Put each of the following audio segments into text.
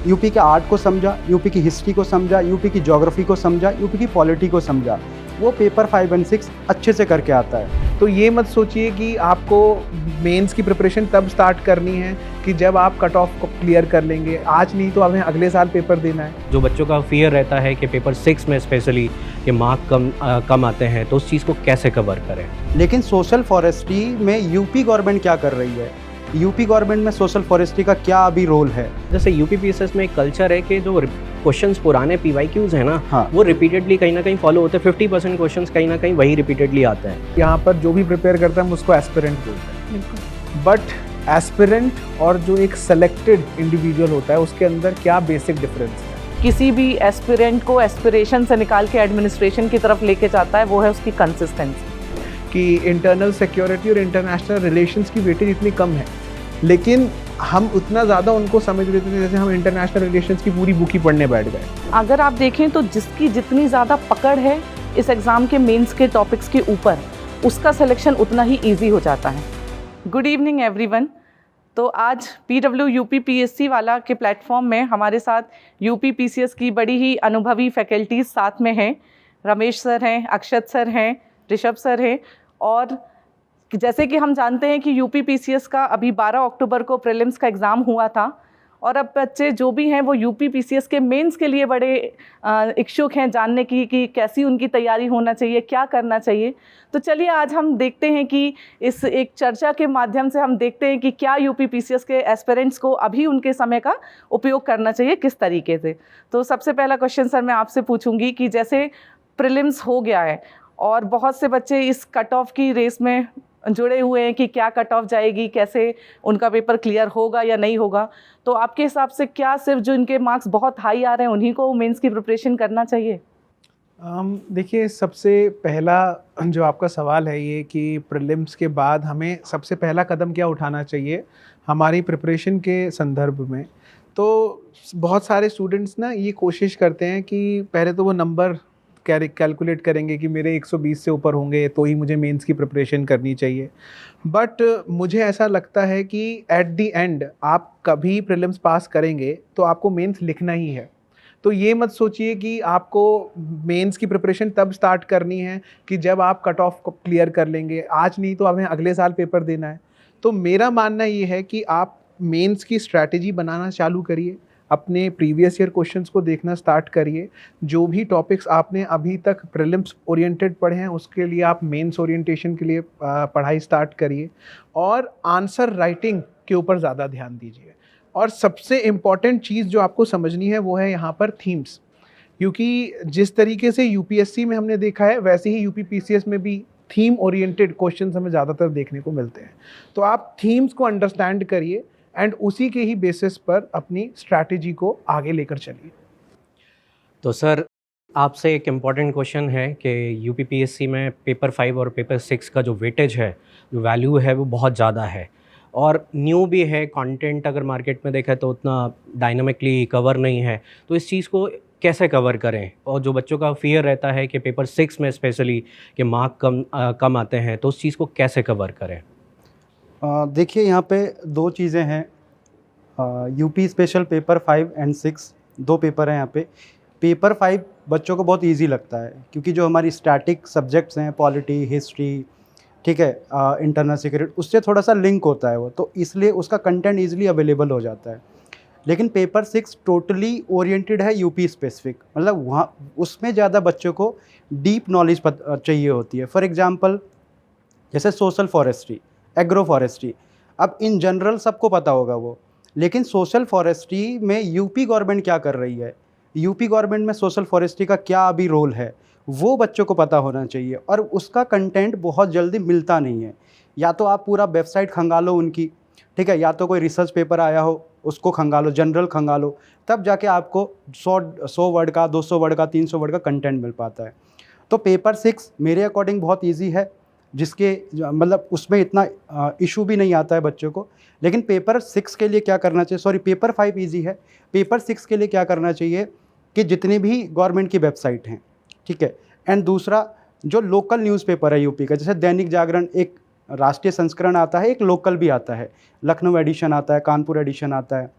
UP के art को समझा, यूपी की हिस्ट्री को समझा, यूपी की ज्योग्राफी को समझा, यूपी की पॉलिटी को समझा, वो पेपर 5 एंड 6 अच्छे से करके आता है। तो ये मत सोचिए कि आपको मेंस की प्रिपरेशन तब स्टार्ट करनी है कि जब आप कट ऑफ को क्लियर कर लेंगे। आज नहीं तो हमें अगले साल पेपर देना है। जो बच्चों का फियर रहता है कि पेपर 6 में स्पेशली कि मार्क कम आते हैं, तो उस चीज़ को कैसे कवर करें। लेकिन सोशल फॉरेस्ट्री में यूपी गवर्नमेंट क्या कर रही है, यूपी गवर्नमेंट में सोशल फॉरेस्ट्री का क्या अभी रोल है। जैसे यूपीपीएसएस में एक कल्चर है कि जो क्वेश्चंस पुराने पीवाईक्यूज हैं ना, हाँ। वो रिपीटेडली कहीं ना कहीं फॉलो होते हैं। 50% क्वेश्चंस कहीं ना कहीं वही रिपीटेडली आते हैं। यहाँ पर जो भी प्रिपेयर करता है हम उसको एस्पिरेंट बोलते हैं। बट एस्पिरेंट और जो एक सेलेक्टेड इंडिविजुअल होता है उसके अंदर क्या बेसिक डिफरेंस है। किसी भी एस्पिरेंट को एस्पिरेशन से निकाल के एडमिनिस्ट्रेशन की तरफ लेके जाता है, वो है उसकी कंसिस्टेंसी। कि इंटरनल सिक्योरिटी और इंटरनेशनल रिलेशंस की वेटेज इतनी कम है, लेकिन हम उतना ज़्यादा उनको समझ लेते थे जैसे हम इंटरनेशनल रिलेशंस की पूरी बुक ही पढ़ने बैठ गए। अगर आप देखें तो जिसकी जितनी ज़्यादा पकड़ है इस एग्ज़ाम के मेंस के टॉपिक्स के ऊपर, उसका सिलेक्शन उतना ही ईजी हो जाता है। Good evening everyone. तो आज PW UP वाला के प्लेटफॉर्म में हमारे साथ UP की बड़ी ही अनुभवी फैकल्टीज साथ में हैं। रमेश सर हैं, अक्षत सर हैं, ऋषभ सर हैं। और जैसे कि हम जानते हैं कि UP का अभी 12 अक्टूबर को प्रीलिम्स का एग्ज़ाम हुआ था, और अब बच्चे जो भी हैं वो UP के मेंस के लिए बड़े इच्छुक हैं जानने की कि कैसी उनकी तैयारी होना चाहिए, क्या करना चाहिए। तो चलिए आज हम देखते हैं कि इस एक चर्चा के माध्यम से हम देखते हैं कि क्या UP के एस्पिरेंट्स को अभी उनके समय का उपयोग करना चाहिए, किस तरीके से। तो सबसे पहला क्वेश्चन सर मैं आपसे पूछूंगी कि जैसे प्रीलिम्स हो गया है और बहुत से बच्चे इस कट ऑफ की रेस में जुड़े हुए हैं कि क्या कट ऑफ जाएगी, कैसे उनका पेपर क्लियर होगा या नहीं होगा, तो आपके हिसाब से क्या सिर्फ जो इनके मार्क्स बहुत हाई आ रहे हैं उन्हीं को मेंस की प्रिपरेशन करना चाहिए? देखिए, सबसे पहला जो आपका सवाल है ये कि प्रीलिम्स के बाद हमें सबसे पहला कदम क्या उठाना चाहिए हमारी प्रिपरेशन के संदर्भ में। तो बहुत सारे स्टूडेंट्स ना ये कोशिश करते हैं कि पहले तो वो नंबर कैलकुलेट करेंगे कि मेरे 120 से ऊपर होंगे तो ही मुझे मेंस की प्रिपरेशन करनी चाहिए। बट मुझे ऐसा लगता है कि एट द एंड आप कभी प्रीलिम्स पास करेंगे तो आपको मेंस लिखना ही है। तो ये मत सोचिए कि आपको मेंस की प्रिपरेशन तब स्टार्ट करनी है कि जब आप कट ऑफ को क्लियर कर लेंगे। आज नहीं तो हमें अगले साल पेपर देना है। तो मेरा मानना ये है कि आप मेंस की स्ट्रैटेजी बनाना चालू करिए, अपने प्रीवियस ईयर क्वेश्चंस को देखना स्टार्ट करिए। जो भी टॉपिक्स आपने अभी तक प्रीलिम्स ओरिएंटेड पढ़े हैं उसके लिए आप मेंस ओरिएंटेशन के लिए पढ़ाई स्टार्ट करिए, और आंसर राइटिंग के ऊपर ज़्यादा ध्यान दीजिए। और सबसे इम्पॉर्टेंट चीज़ जो आपको समझनी है वो है यहाँ पर थीम्स, क्योंकि जिस तरीके से UPSC में हमने देखा है वैसे ही UPPCS में भी थीम ओरिएंटेड क्वेश्चंस हमें ज़्यादातर देखने को मिलते हैं। तो आप थीम्स को अंडरस्टैंड करिए एंड उसी के ही बेसिस पर अपनी स्ट्रैटेजी को आगे लेकर चलिए। तो सर आपसे एक इम्पॉर्टेंट क्वेश्चन है कि UPPSC में पेपर 5 और पेपर 6 का जो वेटेज है, जो वैल्यू है, वो बहुत ज़्यादा है और न्यू भी है। कंटेंट अगर मार्केट में देखा तो उतना डायनामिकली कवर नहीं है। तो इस चीज़ को कैसे कवर करें? और जो बच्चों का फियर रहता है कि पेपर 6 में स्पेशली कि मार्क कम आते हैं, तो उस चीज़ को कैसे कवर करें? देखिए, यहाँ पे दो चीज़ें हैं। UP स्पेशल पेपर 5 एंड 6 दो पेपर हैं यहाँ पे। पेपर 5 बच्चों को बहुत इजी लगता है क्योंकि जो हमारी स्टैटिक सब्जेक्ट्स हैं, पॉलिटी, हिस्ट्री, ठीक है, इंटरनल सिक्योरिटी, उससे थोड़ा सा लिंक होता है वो, तो इसलिए उसका कंटेंट ईजिली अवेलेबल हो जाता है। लेकिन पेपर 6 टोटली ओरिएंटेड है UP स्पेसिफिक, मतलब वहाँ उसमें ज़्यादा बच्चों को डीप नॉलेज चाहिए होती है। फॉर एग्जांपल जैसे सोशल फॉरेस्ट्री, एग्रो फॉरेस्ट्री, अब इन जनरल सबको पता होगा वो, लेकिन सोशल फॉरेस्ट्री में UP गवर्नमेंट क्या कर रही है, UP गवर्नमेंट में सोशल फॉरेस्ट्री का क्या अभी रोल है, वो बच्चों को पता होना चाहिए। और उसका कंटेंट बहुत जल्दी मिलता नहीं है। या तो आप पूरा वेबसाइट खंगालो उनकी, ठीक है, या तो कोई रिसर्च पेपर आया हो उसको खंगालो, जनरल खंगालो, तब जाके आपको 100 वर्ड का, 200 वर्ड का, 300 वर्ड का कंटेंट मिल पाता है। तो पेपर 6 मेरे अकॉर्डिंग बहुत ईजी है, जिसके मतलब उसमें इतना इशू भी नहीं आता है बच्चों को। लेकिन पेपर 6 के लिए क्या करना चाहिए, सॉरी पेपर 5 ईजी है, पेपर 6 के लिए क्या करना चाहिए कि जितनी भी गवर्नमेंट की वेबसाइट हैं, ठीक है, एंड दूसरा जो लोकल न्यूज़पेपर है UP का, जैसे दैनिक जागरण एक राष्ट्रीय संस्करण आता है, एक लोकल भी आता है, लखनऊ एडिशन आता है, कानपुर एडिशन आता है,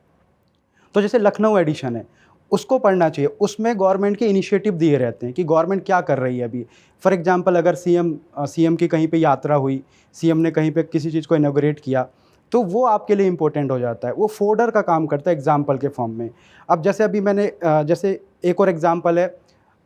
तो जैसे लखनऊ एडिशन है, उसको पढ़ना चाहिए। उसमें गवर्नमेंट के इनिशिएटिव दिए रहते हैं कि गवर्नमेंट क्या कर रही है अभी। फॉर एग्जांपल अगर सीएम की कहीं पे यात्रा हुई, सीएम ने कहीं पे किसी चीज़ को इनॉग्रेट किया, तो वो आपके लिए इम्पोर्टेंट हो जाता है। वो फोल्डर का काम करता है एग्जाम्पल के फॉर्म में। अब जैसे अभी मैंने जैसे एक और एग्जाम्पल है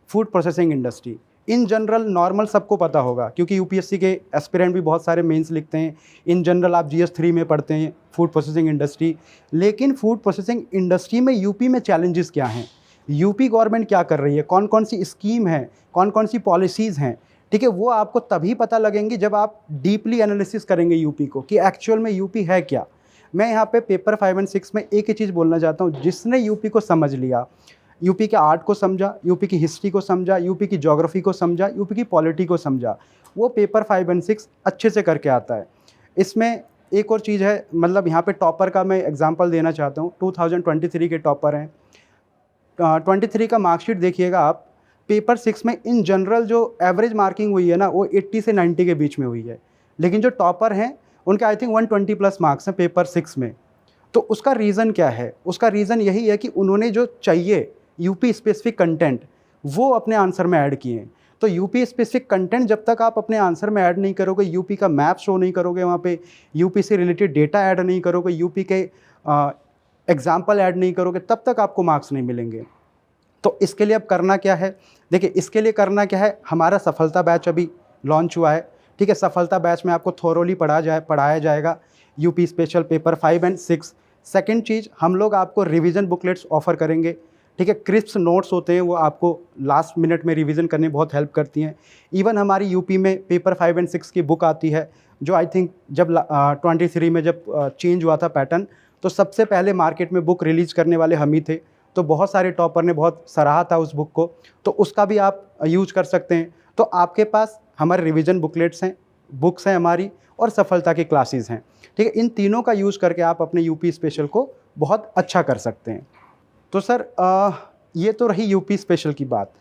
food processing industry. In general normal सबको पता होगा, क्योंकि यूपीएससी के एस्पिरेंट भी बहुत सारे मेंस लिखते हैं। इन जनरल आप जीएस 3 में पढ़ते हैं फूड प्रोसेसिंग इंडस्ट्री। लेकिन फूड प्रोसेसिंग इंडस्ट्री में यूपी में चैलेंजेस क्या हैं, यूपी गवर्नमेंट क्या कर रही है, कौन कौन सी स्कीम है, कौन कौन सी पॉलिसीज़ हैं, ठीक है, वो आपको तभी पता लगेंगी जब आप डीपली एनालिसिस करेंगे यूपी को कि एक्चुअल में यूपी है क्या। मैं यहाँ पे पेपर 5 और 6 में एक ही चीज़ बोलना चाहता हूँ, जिसने यूपी को समझ लिया, यूपी के आर्ट को समझा, यूपी की हिस्ट्री को समझा, यूपी की ज्योग्राफी को समझा, यूपी की पॉलिटी को समझा, वो पेपर 5 और 6 अच्छे से करके आता है। इसमें एक और चीज़ है, मतलब यहाँ पे टॉपर का मैं एग्जांपल देना चाहता हूँ। 2023 के टॉपर हैं। 23 का मार्कशीट देखिएगा आप। पेपर 6 में इन जनरल जो एवरेज मार्किंग हुई है ना, वो 80 से 90 के बीच में हुई है। लेकिन जो टॉपर हैं उनके आई थिंक 120 प्लस मार्क्स हैं पेपर 6 में। तो उसका रीज़न क्या है? उसका रीज़न यही है कि उन्होंने जो चाहिए यूपी स्पेसिफिक कंटेंट वो अपने आंसर में ऐड किए हैं। तो यूपी स्पेसिफिक कंटेंट जब तक आप अपने आंसर में ऐड नहीं करोगे, यूपी का मैप शो नहीं करोगे, वहाँ पे यूपी से रिलेटेड डेटा ऐड नहीं करोगे, यूपी के एग्जाम्पल ऐड नहीं करोगे, तब तक आपको मार्क्स नहीं मिलेंगे। तो इसके लिए अब करना क्या है? देखिए, इसके लिए करना क्या है, हमारा सफलता बैच अभी लॉन्च हुआ है, ठीक है। सफलता बैच में आपको थोरोली पढ़ाया जाएगा यूपी स्पेशल पेपर 5 और 6। सेकेंड चीज़, हम लोग आपको रिवीजन बुकलेट्स ऑफ़र करेंगे, ठीक है। क्रिस्प नोट्स होते हैं, वो आपको लास्ट मिनट में रिवीजन करने में बहुत हेल्प करती हैं। इवन हमारी यूपी में पेपर 5 और 6 की बुक आती है, जो आई थिंक जब 23 में जब चेंज हुआ था पैटर्न, तो सबसे पहले मार्केट में बुक रिलीज़ करने वाले हम ही थे। तो बहुत सारे टॉपर ने बहुत सराहा था उस बुक को, तो उसका भी आप यूज कर सकते हैं। तो आपके पास हमारे रिवीजन बुकलेट्स हैं, बुक्स हैं हमारी, और सफलता की क्लासेस हैं, ठीक है। इन तीनों का यूज़ करके आप अपने यूपी स्पेशल को बहुत अच्छा कर सकते हैं। तो सर ये तो रही यूपी स्पेशल की बात।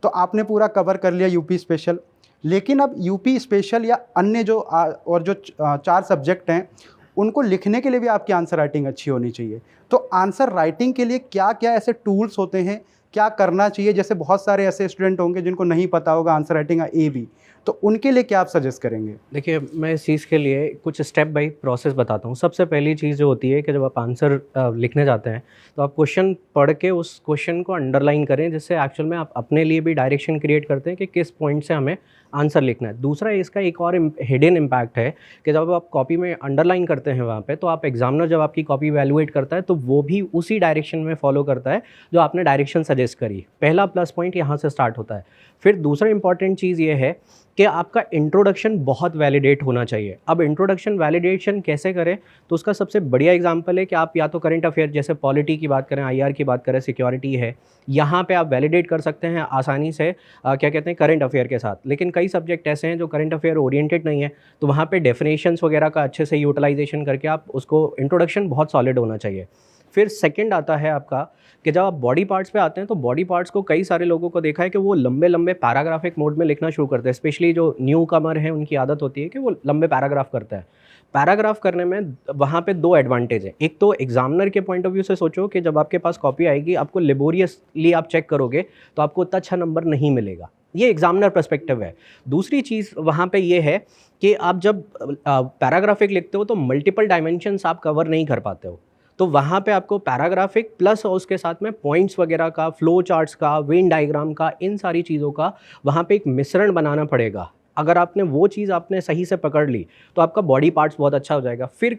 तो आपने पूरा कवर कर लिया यूपी स्पेशल। लेकिन अब यूपी स्पेशल या अन्य जो और जो 4 सब्जेक्ट हैं, उनको लिखने के लिए भी आपकी आंसर राइटिंग अच्छी होनी चाहिए। तो आंसर राइटिंग के लिए क्या क्या ऐसे टूल्स होते हैं, क्या करना चाहिए? जैसे बहुत सारे ऐसे स्टूडेंट होंगे जिनको नहीं पता होगा आंसर राइटिंग का ए बी, तो उनके लिए क्या आप सजेस्ट करेंगे? देखिए, मैं इस चीज़ के लिए कुछ स्टेप बाय प्रोसेस बताता हूँ। सबसे पहली चीज़ जो होती है कि जब आप आंसर लिखने जाते हैं, तो आप क्वेश्चन पढ़ के उस क्वेश्चन को अंडरलाइन करें, जिससे एक्चुअल में आप अपने लिए भी डायरेक्शन क्रिएट करते हैं कि किस पॉइंट से हमें आंसर लिखना है। दूसरा, इसका एक और हिडन इम्पैक्ट है कि जब आप कॉपी में अंडरलाइन करते हैं वहाँ पे, तो आप एग्जामिनर जब आपकी कॉपी वैल्यूएट करता है, तो वो भी उसी डायरेक्शन में फॉलो करता है जो आपने डायरेक्शन सजेस्ट करी। पहला प्लस पॉइंट यहाँ से स्टार्ट होता है। फिर दूसरा इंपॉर्टेंट चीज़ ये है कि आपका इंट्रोडक्शन बहुत वैलिडेट होना चाहिए। अब इंट्रोडक्शन वैलिडेशन कैसे करें, तो उसका सबसे बढ़िया एग्जांपल है कि आप या तो करंट अफेयर, जैसे पॉलिटी की बात करें, आईआर की बात करें, सिक्योरिटी है, यहाँ पे आप वैलिडेट कर सकते हैं आसानी से क्या कहते हैं, करंट अफेयर के साथ। लेकिन कई सब्जेक्ट ऐसे हैं जो करंट अफेयर ओरिएंटेड नहीं है, तो वहाँ पे डेफिनेशंस वगैरह का अच्छे से यूटिलाइजेशन करके आप उसको, इंट्रोडक्शन बहुत सॉलिड होना चाहिए। फिर सेकंड आता है आपका कि जब आप बॉडी पार्ट्स पे आते हैं, तो बॉडी पार्ट्स को कई सारे लोगों को देखा है कि वो लंबे लंबे पैराग्राफिक मोड में लिखना शुरू करते हैं। स्पेशली जो न्यू कमर है, उनकी आदत होती है कि वो लंबे पैराग्राफ करता है। पैराग्राफ करने में वहाँ पे 2 एडवांटेज है। एक तो एग्जामिनर के पॉइंट ऑफ व्यू से सोचो कि जब आपके पास कॉपी आएगी, आपको लेबोरियसली आप चेक करोगे, तो आपको उतना अच्छा नंबर नहीं मिलेगा। ये एग्जामिनर पर्सपेक्टिव है। दूसरी चीज़ वहाँ पे ये है कि आप जब पैराग्राफिक लिखते हो, तो मल्टीपल डायमेंशंस आप कवर नहीं कर पाते हो। तो वहाँ पे आपको पैराग्राफिक प्लस उसके साथ में पॉइंट्स वगैरह का, फ्लो चार्ट्स का, वेन डायग्राम का, इन सारी चीज़ों का वहाँ पे एक मिश्रण बनाना पड़ेगा। अगर आपने वो चीज़ आपने सही से पकड़ ली, तो आपका बॉडी पार्ट्स बहुत अच्छा हो जाएगा। फिर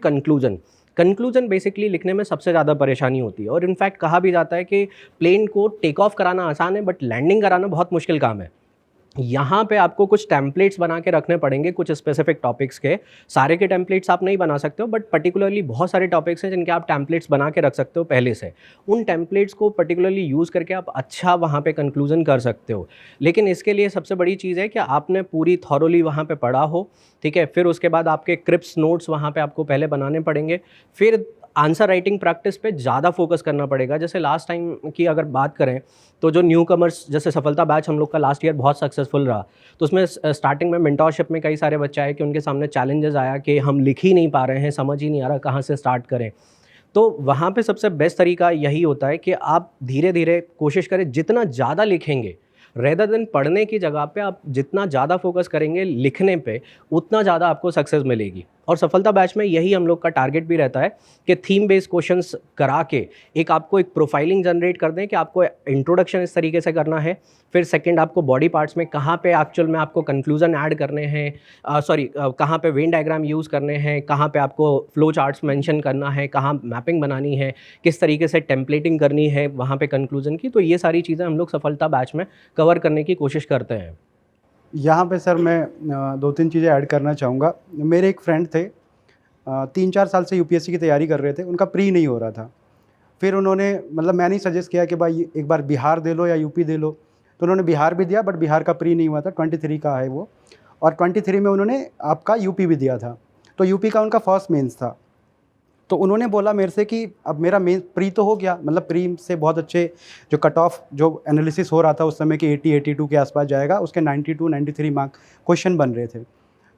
कंक्लूजन बेसिकली लिखने में सबसे ज़्यादा परेशानी होती है। और इनफैक्ट कहा भी जाता है कि प्लेन को टेक ऑफ कराना आसान है, बट लैंडिंग कराना बहुत मुश्किल काम है। यहाँ पे आपको कुछ टेम्पलेट्स बना के रखने पड़ेंगे कुछ स्पेसिफिक टॉपिक्स के। सारे के टेम्पलेट्स आप नहीं बना सकते हो, बट पर्टिकुलरली बहुत सारे टॉपिक्स हैं जिनके आप टेम्पलेट्स बना के रख सकते हो पहले से। उन टेम्पलेट्स को पर्टिकुलरली यूज़ करके आप अच्छा वहाँ पे कंक्लूजन कर सकते हो। लेकिन इसके लिए सबसे बड़ी चीज़ है कि आपने पूरी थॉरोली वहाँ पे पढ़ा हो, ठीक है। फिर उसके बाद आपके क्रिप्स नोट्स वहाँ पे आपको पहले बनाने पड़ेंगे। फिर आंसर राइटिंग प्रैक्टिस पे ज़्यादा फोकस करना पड़ेगा। जैसे लास्ट टाइम की अगर बात करें, तो जो न्यू कमर्स, जैसे सफलता बैच हम लोग का लास्ट ईयर बहुत सक्सेसफुल रहा, तो उसमें स्टार्टिंग में मेंटरशिप में कई सारे बच्चे आए कि उनके सामने चैलेंजेस आया कि हम लिख ही नहीं पा रहे हैं, समझ ही नहीं आ रहा कहाँ से स्टार्ट करें। तो वहाँ पे सबसे बेस्ट तरीका यही होता है कि आप धीरे धीरे कोशिश करें, जितना ज़्यादा लिखेंगे रेदर देन पढ़ने की जगह पे आप जितना ज़्यादा फोकस करेंगे लिखने पे, उतना ज़्यादा आपको सक्सेस मिलेगी। और सफलता बैच में यही हम लोग का टारगेट भी रहता है कि थीम बेस्ड क्वेश्चंस करा के एक आपको एक प्रोफाइलिंग जनरेट कर दें कि आपको इंट्रोडक्शन इस तरीके से करना है, फिर सेकंड आपको बॉडी पार्ट्स में कहाँ पे एक्चुअल में आपको कंक्लूजन ऐड करने हैं, कहाँ पे वेन डायग्राम यूज़ करने हैं, कहाँ पे आपको फ्लो चार्ट्स मेंशन करना है, कहाँ मैपिंग बनानी है, किस तरीके से टेम्पलेटिंग करनी है वहाँ पे कंक्लूजन की। तो ये सारी चीज़ें हम लोग सफलता बैच में कवर करने की कोशिश करते हैं। यहाँ पे सर मैं 2-3 चीज़ें ऐड करना चाहूँगा। मेरे एक फ्रेंड थे, 3-4 साल से यूपीएससी की तैयारी कर रहे थे, उनका प्री नहीं हो रहा था। फिर उन्होंने मतलब मैंने ही सजेस्ट किया कि भाई एक बार बिहार दे लो या यूपी दे लो, तो उन्होंने बिहार भी दिया, बट बिहार का प्री नहीं हुआ था, 23 का है वो, और 23 में उन्होंने आपका यूपी भी दिया था। तो यूपी का उनका फर्स्ट मेंस था। तो उन्होंने बोला मेरे से कि अब मेरा मेन प्री तो हो गया, मतलब प्री से बहुत अच्छे जो कट ऑफ जो एनालिसिस हो रहा था उस समय कि 80-82 के आसपास जाएगा, उसके 92-93 मार्क क्वेश्चन बन रहे थे।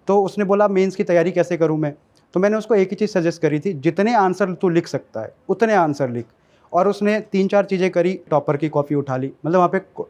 तो उसने बोला मेंस की तैयारी कैसे करूं मैं? तो मैंने उसको एक ही चीज़ सजेस्ट करी थी, जितने आंसर तू लिख सकता है उतने आंसर लिख। और उसने 3-4 चीज़ें करी, टॉपर की कॉपी उठा ली, मतलब वहाँ पे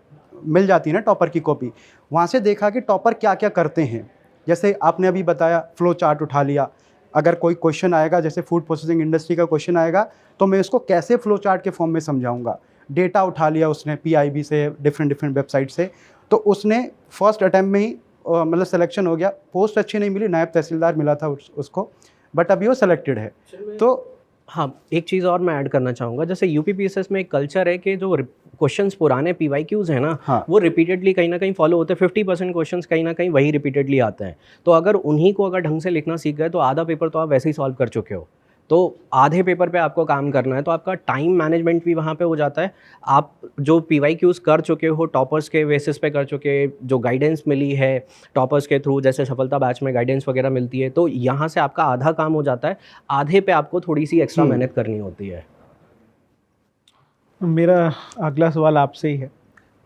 मिल जाती है ना टॉपर की कॉपी, वहाँ से देखा कि टॉपर क्या क्या करते हैं। जैसे आपने अभी बताया फ्लो चार्ट उठा लिया, अगर कोई क्वेश्चन आएगा जैसे फूड प्रोसेसिंग इंडस्ट्री का क्वेश्चन आएगा तो मैं उसको कैसे फ्लो चार्ट के फॉर्म में समझाऊंगा। डेटा उठा लिया उसने पीआईबी से, डिफरेंट वेबसाइट से, तो उसने फर्स्ट अटैम्प्ट में ही मतलब सिलेक्शन हो गया। पोस्ट अच्छी नहीं मिली, नायब तहसीलदार मिला था उसको, बट अभी वो सिलेक्टेड है। तो हाँ, एक चीज़ और मैं ऐड करना चाहूँगा, जैसे यूपीपीएसएस में एक कल्चर है कि जो क्वेश्चंस पुराने पीवाईक्यूज़ हैं ना, हाँ। वो रिपीटेडली कहीं ना कहीं फॉलो होते हैं। 50% क्वेश्चंस कहीं ना कहीं वही रिपीटेडली आते हैं। तो अगर उन्हीं को अगर ढंग से लिखना सीख गए तो आधा पेपर तो आप वैसे ही सॉल्व कर चुके हो। तो आधे पेपर पे आपको काम करना है, तो आपका टाइम मैनेजमेंट भी वहाँ पे हो जाता है। आप जो पीवाईक्यूज़ कर चुके हो, टॉपर्स के बेसिस पे कर चुके, जो गाइडेंस मिली है टॉपर्स के थ्रू, जैसे सफलता बैच में गाइडेंस वगैरह मिलती है, तो यहाँ से आपका आधा काम हो जाता है, आधे पे आपको थोड़ी सी एक्स्ट्रा मेहनत करनी होती है। मेरा अगला सवाल आपसे ही है,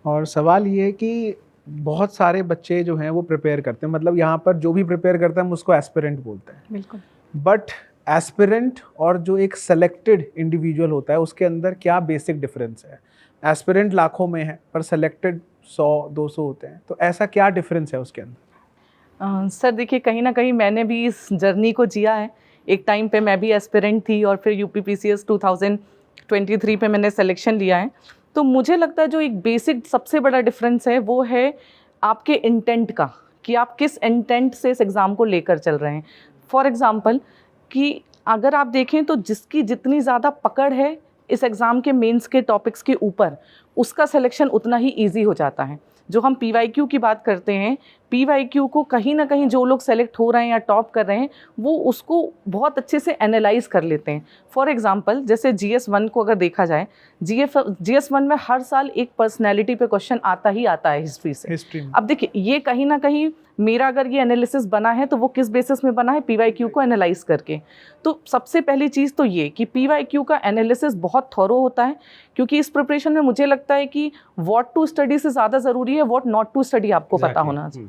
और सवाल ये है कि बहुत सारे बच्चे जो हैं वो प्रिपेयर करते हैं, मतलब यहाँ पर जो भी प्रिपेयर करता है हम उसको एस्पिरेंट बोलते हैं। बिल्कुल। बट एस्पिरेंट और जो एक सेलेक्टेड इंडिविजुअल होता है उसके अंदर क्या बेसिक डिफरेंस है? एस्पिरेंट लाखों में है पर सेलेक्टेड 100-200 होते हैं, तो ऐसा क्या डिफरेंस है उसके अंदर? सर देखिए, कहीं ना कहीं मैंने भी इस जर्नी को जिया है। एक टाइम पे मैं भी एस्पिरेंट थी और फिर यूपीपीसीएस 2023 पे मैंने सिलेक्शन लिया है। तो मुझे लगता है जो एक बेसिक सबसे बड़ा डिफरेंस है वो है आपके इंटेंट का, कि आप किस इंटेंट से इस एग्ज़ाम को लेकर चल रहे हैं। फॉर एग्ज़ाम्पल कि अगर आप देखें तो जिसकी जितनी ज़्यादा पकड़ है इस एग्ज़ाम के मेंस के टॉपिक्स के ऊपर, उसका सिलेक्शन उतना ही ईजी हो जाता है। जो हम पीवाईक्यू की बात करते हैं, पीवाईक्यू को कहीं ना कहीं जो लोग सेलेक्ट हो रहे हैं या टॉप कर रहे हैं वो उसको बहुत अच्छे से एनालाइज कर लेते हैं। फॉर एग्जांपल जैसे GS1 को अगर देखा जाए, GS1 में हर साल एक पर्सनैलिटी पे क्वेश्चन आता ही आता है हिस्ट्री से। अब देखिए ये कहीं ना कहीं मेरा अगर ये एनालिसिस बना है तो वो किस बेसिस में बना है, पीवाईक्यू को एनालाइज करके। तो सबसे पहली चीज़ तो ये कि पीवाईक्यू का एनालिसिस बहुत थॉरो होता है, क्योंकि इस प्रिपरेशन में मुझे लगता है कि व्हाट टू स्टडी से ज़्यादा ज़रूरी है व्हाट नॉट टू स्टडी आपको पता होना चाहिए।